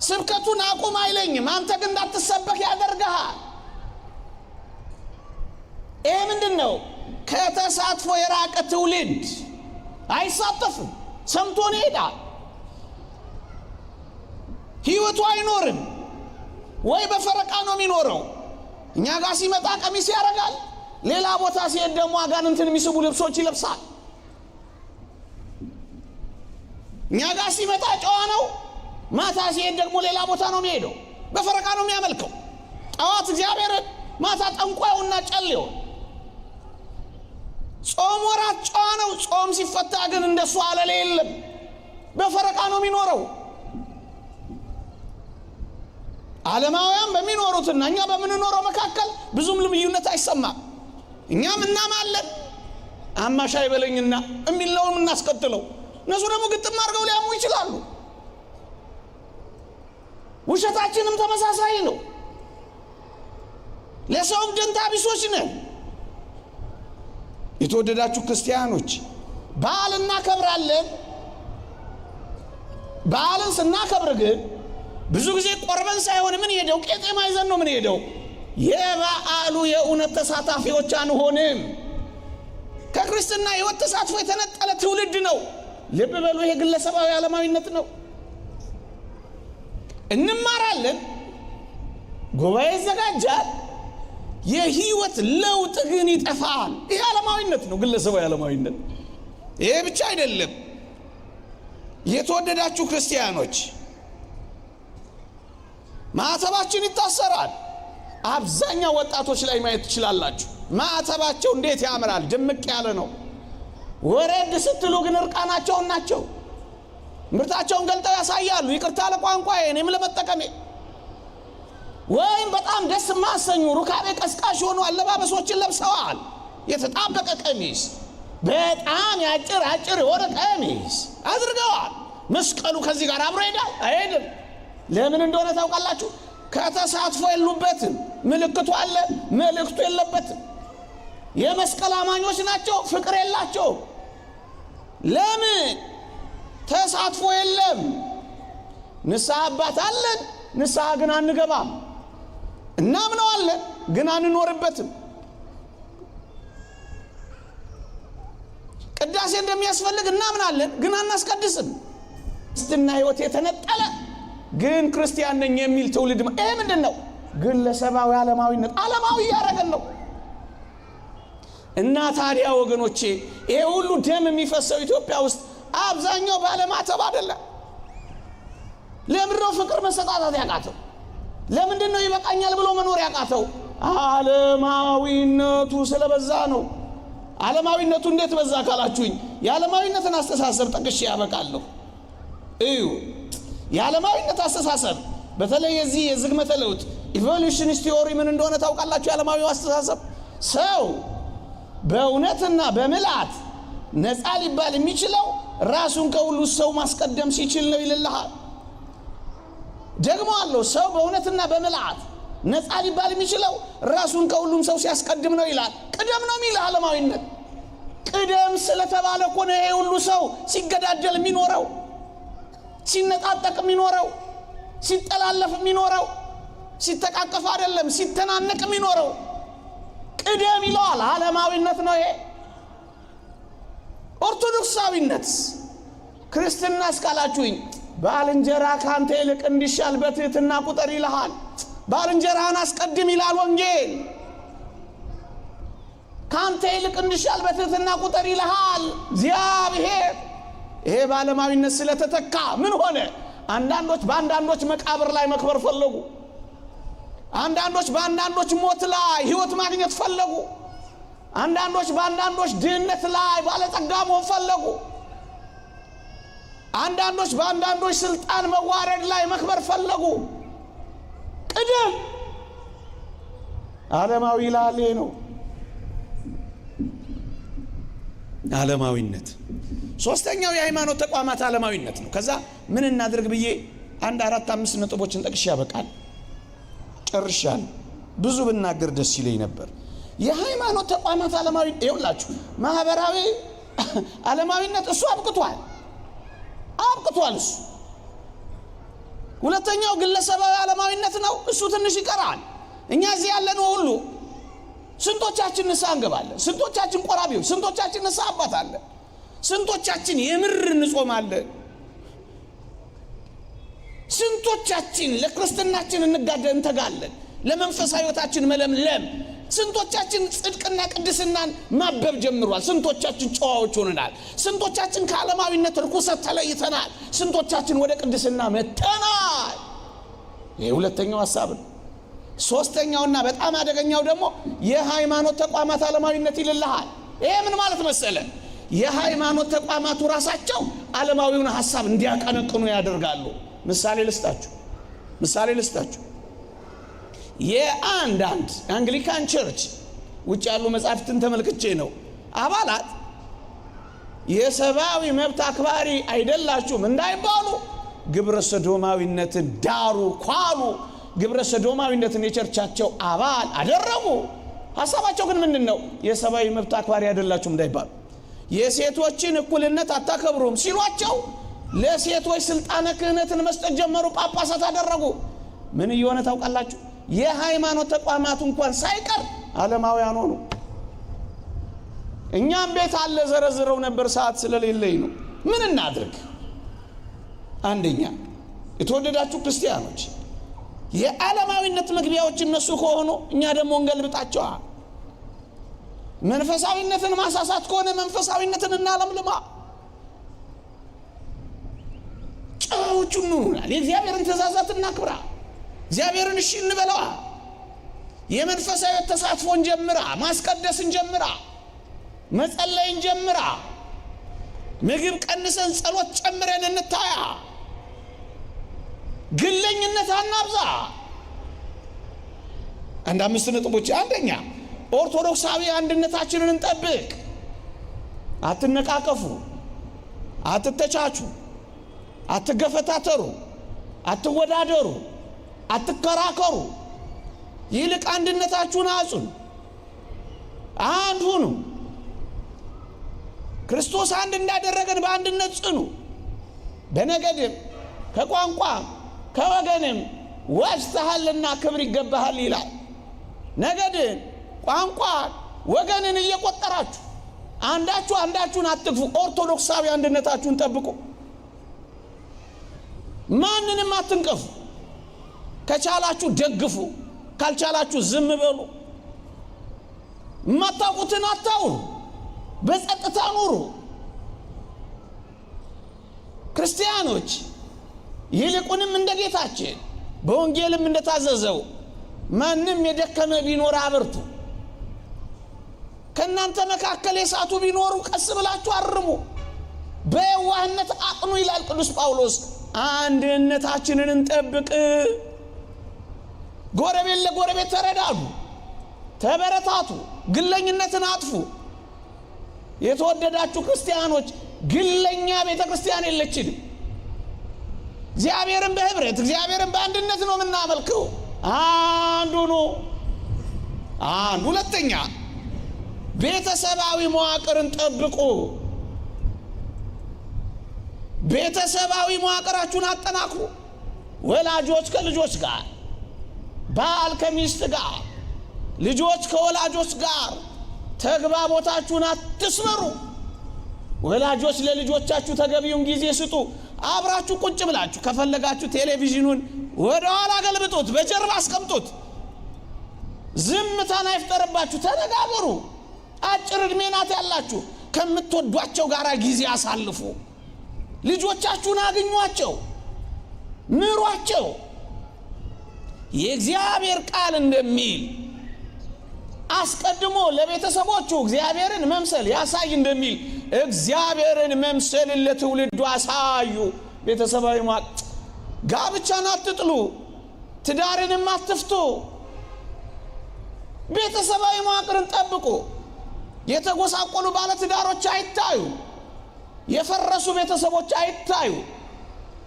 ስብከቱን አቁም አይለኝም፣ አንተ ግን እንዳትሰበክ ያደርግሃል። ይህ ምንድን ነው? ከተሳትፎ የራቀ ትውልድ አይሳተፍም፣ ሰምቶን ይሄዳል። ሕይወቱ አይኖርም። ወይ በፈረቃ ነው የሚኖረው። እኛ ጋር ሲመጣ ቀሚስ ያደርጋል፣ ሌላ ቦታ ሲሄድ ደግሞ አጋንንትን የሚስቡ ልብሶች ይለብሳል። እኛ ጋር ሲመጣ ጨዋ ነው፣ ማታ ሲሄድ ደግሞ ሌላ ቦታ ነው የሚሄደው። በፈረቃ ነው የሚያመልከው። ጠዋት እግዚአብሔርን፣ ማታ ጠንቋዩና ጨሌው። ጾም ወራት ጨዋ ነው፣ ጾም ሲፈታ ግን እንደሱ አለሌ የለም። በፈረቃ ነው የሚኖረው። ዓለማውያን በሚኖሩትና እኛ በምንኖረው መካከል ብዙም ልዩነት አይሰማም። እኛም እናማለን፣ አማሻ ይበለኝና የሚለውን እናስከትለው። እነሱ ደግሞ ግጥም አድርገው ሊያሙ ይችላሉ። ውሸታችንም ተመሳሳይ ነው። ለሰውም ደንታ ቢሶች ነን። የተወደዳችሁ ክርስቲያኖች በዓል እናከብራለን። በዓልን ስናከብር ግን ብዙ ጊዜ ቆርበን ሳይሆን ምን ሄደው ቄጤማ ይዘን ነው ምን ሄደው። የበዓሉ የእውነት ተሳታፊዎች አንሆንም። ከክርስትና ሕይወት ተሳትፎ የተነጠለ ትውልድ ነው። ልብ በሉ፣ ይሄ ግለሰባዊ ዓለማዊነት ነው። እንማራለን፣ ጉባኤ ይዘጋጃል፣ የሕይወት ለውጥ ግን ይጠፋል። ይሄ ዓለማዊነት ነው፣ ግለሰባዊ ዓለማዊነት። ይሄ ብቻ አይደለም። የተወደዳችሁ ክርስቲያኖች ማዕተባችን ይታሰራል። አብዛኛው ወጣቶች ላይ ማየት ትችላላችሁ። ማዕተባቸው እንዴት ያምራል! ድምቅ ያለ ነው። ወረድ ስትሉ ግን እርቃናቸውን ናቸው። ምርታቸውን ገልጠው ያሳያሉ። ይቅርታ ለቋንቋዬ፣ እኔም ለመጠቀሜ። ወይም በጣም ደስ የማያሰኙ ሩካቤ ቀስቃሽ የሆኑ አለባበሶችን ለብሰዋል። የተጣበቀ ቀሚስ፣ በጣም አጭር የሆነ ቀሚስ አድርገዋል። መስቀሉ ከዚህ ጋር አብሮ ሄዳል አይሄድም? ለምን እንደሆነ ታውቃላችሁ? ከተሳትፎ የሉበትም። ምልክቱ አለ፣ መልእክቱ የለበትም። የመስቀል አማኞች ናቸው፣ ፍቅር የላቸው። ለምን? ተሳትፎ የለም። ንስሐ አባት አለን፣ ንስሐ ግን አንገባም። እናምነዋለን ግን አንኖርበትም። ቅዳሴ እንደሚያስፈልግ እናምናለን ግን አናስቀድስም። ክርስትና ሕይወት የተነጠለ ግን ክርስቲያን ነኝ የሚል ትውልድ። ይሄ ምንድን ነው? ግለሰባዊ ዓለማዊነት። ዓለማዊ ያደረገን ነው። እና ታዲያ ወገኖቼ ይሄ ሁሉ ደም የሚፈሰው ኢትዮጵያ ውስጥ አብዛኛው ባለማተብ አይደለም። ለምንድን ነው ፍቅር መሰጣጣት ያቃተው? ለምንድን ነው ይበቃኛል ብሎ መኖር ያቃተው? ዓለማዊነቱ ስለበዛ ነው። ዓለማዊነቱ እንዴት በዛ ካላችሁኝ የዓለማዊነትን አስተሳሰብ ጠቅሼ ያበቃለሁ። እዩ፣ የዓለማዊነት አስተሳሰብ በተለይ የዚህ የዝግመተ ለውጥ ኢቮሉሽኒስት ቲዮሪ ምን እንደሆነ ታውቃላችሁ? የዓለማዊው አስተሳሰብ ሰው በእውነትና በምልአት ነፃ ሊባል የሚችለው ራሱን ከሁሉ ሰው ማስቀደም ሲችል ነው ይልልሃል። ደግሞ አለው ሰው በእውነትና በምልአት ነፃ ሊባል የሚችለው ራሱን ከሁሉም ሰው ሲያስቀድም ነው ይላል። ቅደም ነው የሚል ዓለማዊነት። ቅደም ስለተባለ እኮ ነው ይሄ ሁሉ ሰው ሲገዳደል የሚኖረው፣ ሲነጣጠቅ የሚኖረው፣ ሲጠላለፍ የሚኖረው፣ ሲተቃቀፍ አይደለም ሲተናነቅ የሚኖረው። ቅደም ይለዋል። ዓለማዊነት ነው ይሄ። ኦርቶዶክሳዊነት ክርስትና እስካላችሁኝ ባልንጀራ ካንተ ይልቅ እንዲሻል በትህትና ቁጠር ይልሃል። ባልንጀራህን አስቀድም ይላል ወንጌል። ካንተ ይልቅ እንዲሻል በትህትና ቁጠር ይልሃል እግዚአብሔር። ይሄ በዓለማዊነት ስለተተካ ምን ሆነ? አንዳንዶች በአንዳንዶች መቃብር ላይ መክበር ፈለጉ። አንዳንዶች በአንዳንዶች ሞት ላይ ሕይወት ማግኘት ፈለጉ። አንዳንዶች በአንዳንዶች ድህነት ላይ ባለጸጋ መሆን ፈለጉ። አንዳንዶች በአንዳንዶች ስልጣን መዋረድ ላይ መክበር ፈለጉ። ቅደም ዓለማዊ ላሌ ነው። ዓለማዊነት። ሶስተኛው የሃይማኖት ተቋማት ዓለማዊነት ነው። ከዛ ምን እናድርግ ብዬ 1 4 5 ነጥቦችን ጠቅሼ ያበቃል ጨርሻለሁ። ብዙ ብናገር ደስ ይለኝ ነበር። የሃይማኖት ተቋማት ዓለማዊ ይውላችሁ ማህበራዊ ዓለማዊነት እሱ አብቅቷል እሱ። ሁለተኛው ግለሰባዊ ዓለማዊነት ነው። እሱ ትንሽ ይቀራል። እኛ እዚህ ያለነው ሁሉ ስንቶቻችን ንስሐ እንገባለን? ስንቶቻችን ቆራቢዎች? ስንቶቻችን ንስሐ አባታለን? ስንቶቻችን የምር እንጾማለን? ስንቶቻችን ለክርስትናችን እንተጋለን? ለመንፈሳዊ ሕይወታችን መለምለም ስንቶቻችን ጽድቅና ቅድስናን ማበብ ጀምሯል? ስንቶቻችን ጨዋዎች ሆነናል? ስንቶቻችን ከዓለማዊነት ርኩሰት ተለይተናል? ስንቶቻችን ወደ ቅድስና መጥተናል? ይሄ ሁለተኛው ሐሳብ ነው። ሶስተኛውና በጣም አደገኛው ደግሞ የሃይማኖት ተቋማት ዓለማዊነት ይልልሃል። ይሄ ምን ማለት መሰለ? የሃይማኖት ተቋማቱ ራሳቸው ዓለማዊውን ሐሳብ እንዲያቀነቅኑ ያደርጋሉ። ምሳሌ ልስጣችሁ። የአንዳንድ አንግሊካን ቸርች ውጭ ያሉ መጻሕፍትን ተመልክቼ ነው አባላት የሰብአዊ መብት አክባሪ አይደላችሁም እንዳይባሉ ግብረ ሰዶማዊነትን ዳሩ ኳሉ። ግብረ ሰዶማዊነትን የቸርቻቸው አባል አደረጉ። ሐሳባቸው ግን ምንድነው? የሰብአዊ መብት አክባሪ አይደላችሁም እንዳይባሉ። የሴቶችን እኩልነት አታከብሩም ሲሏቸው ለሴቶች ስልጣነ ክህነትን መስጠት ጀመሩ። ጳጳሳት አደረጉ። ምን እየሆነ ታውቃላችሁ? የሃይማኖት ተቋማቱ እንኳን ሳይቀር ዓለማውያን ሆኑ። እኛም ቤት አለ ዘረዝረው ነበር ሰዓት ስለሌለኝ ነው። ምን እናድርግ? አንደኛ የተወደዳችሁ ክርስቲያኖች የዓለማዊነት መግቢያዎች እነሱ ከሆኑ እኛ ደግሞ እንገልብጣቸዋ። መንፈሳዊነትን ማሳሳት ከሆነ መንፈሳዊነትን እናለምልማ። ጨዋዎቹ እንሆናል። የእግዚአብሔርን ትእዛዛት እናክብራ። እግዚአብሔርን እሺ እንበለዋ። የመንፈሳዊ ተሳትፎን ጀምራ፣ ማስቀደስን ጀምራ፣ መጸለይን ጀምራ፣ ምግብ ቀንሰን ጸሎት ጨምረን እንታያ። ግለኝነት አናብዛ። 5 ነጥቦች። አንደኛ ኦርቶዶክሳዊ አንድነታችንን እንጠብቅ። አትነቃቀፉ፣ አትተቻቹ፣ አትገፈታተሩ፣ አትወዳደሩ፣ አትከራከሩ። ይልቅ አንድነታችሁን አጽኑ፣ አንድ ሁኑ። ክርስቶስ አንድ እንዳደረገን በአንድነት ጽኑ። በነገድም ከቋንቋም ከወገንም ወጅተሃልና ክብር ይገባሃል ይላል። ነገድን፣ ቋንቋን፣ ወገንን እየቆጠራችሁ አንዳችሁን አትግፉ። ኦርቶዶክሳዊ አንድነታችሁን ጠብቁ። ማንንም አትንቀፉ። ከቻላችሁ ደግፉ፣ ካልቻላችሁ ዝም በሉ። የማታውቁትን አታውሩ፣ በጸጥታ ኑሩ። ክርስቲያኖች ይልቁንም እንደ ጌታችን በወንጌልም እንደታዘዘው ማንም የደከመ ቢኖር አበርቱ። ከእናንተ መካከል የሳቱ ቢኖሩ ቀስ ብላችሁ አርሙ፣ በየዋህነት አቅኑ ይላል ቅዱስ ጳውሎስ። አንድነታችንን እንጠብቅ። ጎረቤት ለጎረቤት ተረዳዱ፣ ተበረታቱ፣ ግለኝነትን አጥፉ። የተወደዳችሁ ክርስቲያኖች ግለኛ ቤተ ክርስቲያን የለችንም። እግዚአብሔርን በህብረት እግዚአብሔርን በአንድነት ነው የምናመልከው። አንዱ ነው። ሁለተኛ ቤተሰባዊ መዋቅርን ጠብቁ። ቤተሰባዊ መዋቅራችሁን አጠናክሩ። ወላጆች ከልጆች ጋር፣ ባል ከሚስት ጋር፣ ልጆች ከወላጆች ጋር ተግባቦታችሁን አትስበሩ። ወላጆች ለልጆቻችሁ ተገቢውን ጊዜ ስጡ። አብራችሁ ቁጭ ብላችሁ ከፈለጋችሁ ቴሌቪዥኑን ወደ ኋላ ገልብጡት፣ በጀርባ አስቀምጡት። ዝምታን አይፍጠርባችሁ፣ ተነጋገሩ። አጭር ዕድሜ ናት ያላችሁ። ከምትወዷቸው ጋር ጊዜ አሳልፉ። ልጆቻችሁን አግኟቸው፣ ምሯቸው። የእግዚአብሔር ቃል እንደሚል አስቀድሞ ለቤተሰቦቹ እግዚአብሔርን መምሰል ያሳይ እንደሚል እግዚአብሔርን መምሰልን ለትውልዱ አሳዩ። ቤተሰባዊ ጋብቻን አትጥሉ፣ ትዳርንም አትፍቱ። ቤተሰባዊ መዋቅርን ጠብቁ። የተጎሳቆሉ ባለትዳሮች አይታዩ፣ የፈረሱ ቤተሰቦች አይታዩ፣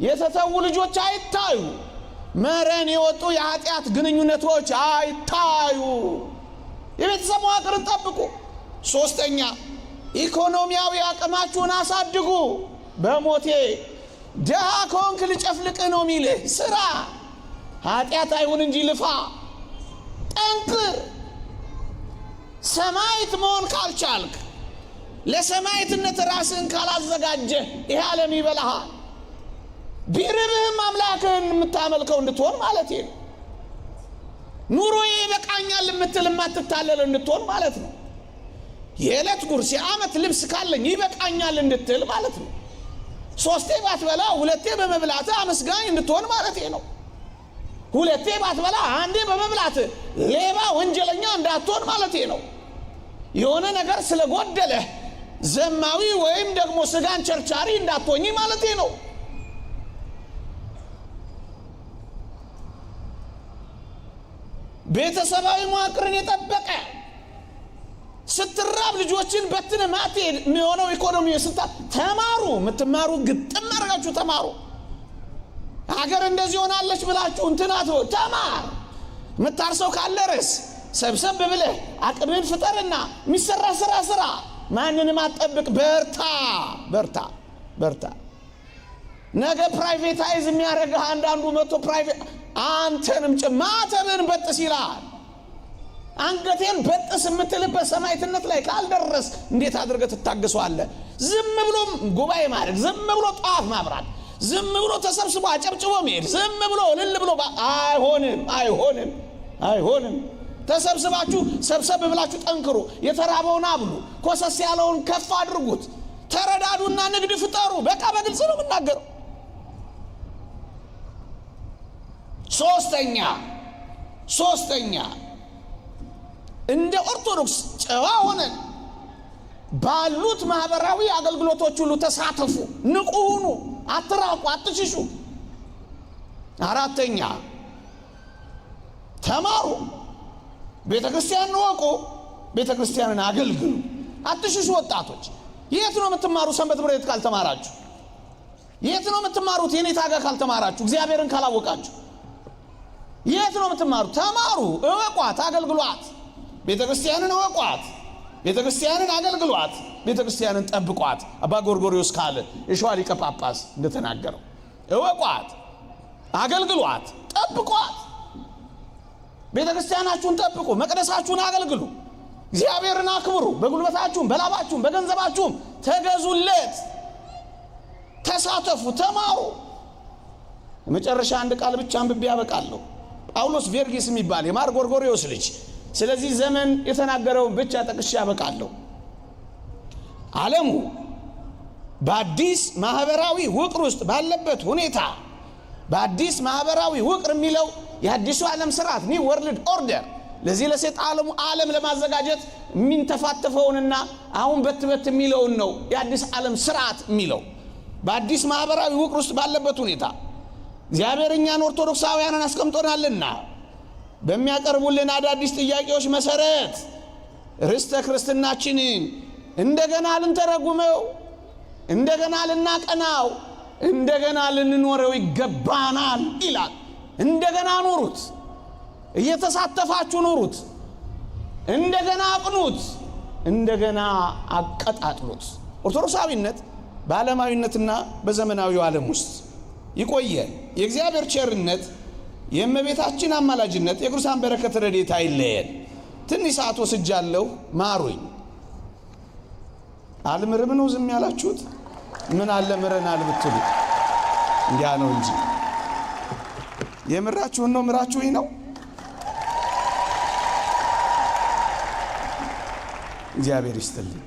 የተተዉ ልጆች አይታዩ፣ መረን የወጡ የኃጢአት ግንኙነቶች አይታዩ። የቤተሰብ መዋቅርን ጠብቁ። ሶስተኛ ኢኮኖሚያዊ አቅማችሁን አሳድጉ። በሞቴ ደሃ ከሆንክ ልጨፍልቅ ነው የሚልህ ስራ፣ ኃጢአት አይሁን እንጂ ልፋ፣ ጠንክር። ሰማዕት መሆን ካልቻልክ፣ ለሰማዕትነት ራስህን ካላዘጋጀህ ይህ ዓለም ይበላሃል። ቢርብህም አምላክህን የምታመልከው እንድትሆን ማለት ነው። ኑሮዬ ይበቃኛል የምትል የማትታለል እንድትሆን ማለት ነው። የዕለት ጉርስ የዓመት ልብስ ካለኝ ይበቃኛል እንድትል ማለት ነው። ሶስቴ ባትበላ ሁለቴ በመብላት አመስጋኝ እንድትሆን ማለት ነው። ሁለቴ ባትበላ አንዴ በመብላት ሌባ ወንጀለኛ እንዳትሆን ማለት ነው። የሆነ ነገር ስለጎደለ ዘማዊ ወይም ደግሞ ስጋን ቸርቻሪ እንዳትሆኝ ማለት ነው። ቤተሰባዊ መዋቅርን የጠበቀ ስትራብ ልጆችን በትነ ማትሄድ የሚሆነው ኢኮኖሚ ስታ ተማሩ። የምትማሩ ግጥም አድርጋችሁ ተማሩ። ሀገር እንደዚህ ሆናለች ብላችሁ እንትናት ተማር። የምታርሰው ካለ ርስ ሰብሰብ ብለህ አቅምን ፍጠርና የሚሰራ ስራ ስራ። ማንንም አትጠብቅ። በርታ በርታ በርታ። ነገ ፕራይቬታይዝ የሚያደርግህ አንዳንዱ መጥቶ ፕራይቬት አንተንም ማተብን በጥስ ይላል። አንገቴን በጥስ የምትልበት ሰማዕትነት ላይ ካልደረስ እንዴት አድርገህ ትታገሰዋለህ? ዝም ብሎ ጉባኤ ማድረግ፣ ዝም ብሎ ጧፍ ማብራት፣ ዝም ብሎ ተሰብስቦ አጨብጭቦ መሄድ፣ ዝም ብሎ እልል ብሎ አይሆንም፣ አይሆንም፣ አይሆንም። ተሰብስባችሁ ሰብሰብ ብላችሁ ጠንክሩ። የተራበውን አብሉ፣ ኮሰስ ያለውን ከፍ አድርጉት። ተረዳዱና ንግድ ፍጠሩ። በቃ በግልጽ ነው የምናገረው። ሶስተኛ እንደ ኦርቶዶክስ ጨዋ ሆነን ባሉት ማህበራዊ አገልግሎቶች ሁሉ ተሳተፉ። ንቁ ሁኑ። አትራቁ፣ አትሽሹ። አራተኛ ተማሩ። ቤተ ክርስቲያንን ወቁ። ቤተ ክርስቲያንን አገልግሉ። አትሽሹ። ወጣቶች የት ነው የምትማሩ? ሰንበት ትምህርት ቤት ካልተማራችሁ የት ነው የምትማሩት? የኔታ ጋር ካልተማራችሁ፣ እግዚአብሔርን ካላወቃችሁ የት ነው የምትማሩት? ተማሩ፣ እወቋት፣ አገልግሏት። ቤተ ክርስቲያንን እወቋት፣ ቤተ ክርስቲያንን አገልግሏት፣ ቤተ ክርስቲያንን ጠብቋት። አባ ጎርጎርዮስ ካለ የሸዋ ሊቀ ጳጳስ እንደተናገረው እወቋት፣ አገልግሏት፣ ጠብቋት። ቤተ ክርስቲያናችሁን ጠብቁ፣ መቅደሳችሁን አገልግሉ፣ እግዚአብሔርን አክብሩ። በጉልበታችሁም በላባችሁም በገንዘባችሁም ተገዙለት፣ ተሳተፉ፣ ተማሩ። የመጨረሻ አንድ ቃል ብቻ አንብቤ ያበቃለሁ። ጳውሎስ ቬርጊስ የሚባል የማር ጎርጎርዮስ ልጅ ስለዚህ ዘመን የተናገረውን ብቻ ጠቅሼ ያበቃለሁ። ዓለሙ በአዲስ ማህበራዊ ውቅር ውስጥ ባለበት ሁኔታ በአዲስ ማህበራዊ ውቅር የሚለው የአዲሱ ዓለም ስርዓት ኒው ወርልድ ኦርደር ለዚህ ለሰይጣኑ ዓለም ለማዘጋጀት የሚንተፋተፈውንና አሁን በትበት የሚለውን ነው የአዲስ ዓለም ስርዓት የሚለው። በአዲስ ማህበራዊ ውቅር ውስጥ ባለበት ሁኔታ እግዚአብሔር እኛን ኦርቶዶክሳውያንን አስቀምጦናልና በሚያቀርቡልን አዳዲስ ጥያቄዎች መሰረት ርስተ ክርስትናችንን እንደገና ልንተረጉመው፣ እንደገና ልናቀናው፣ እንደገና ልንኖረው ይገባናል ይላል። እንደገና ኑሩት፣ እየተሳተፋችሁ ኑሩት፣ እንደገና አቅኑት፣ እንደገና አቀጣጥሉት። ኦርቶዶክሳዊነት በዓለማዊነትና በዘመናዊው ዓለም ውስጥ ይቆያል። የእግዚአብሔር ቸርነት፣ የእመቤታችን አማላጅነት፣ የቅዱሳን በረከት ረድኤት አይለየን። ትንሽ ሰዓት ወስጃለሁ፣ ማሩኝ። አልምርም ነው ዝም ያላችሁት? ምን አለ ምረናል ብትሉ እንዲያ ነው እንጂ የምራችሁን ነው ምራችሁኝ ነው። እግዚአብሔር ይስጥልኝ።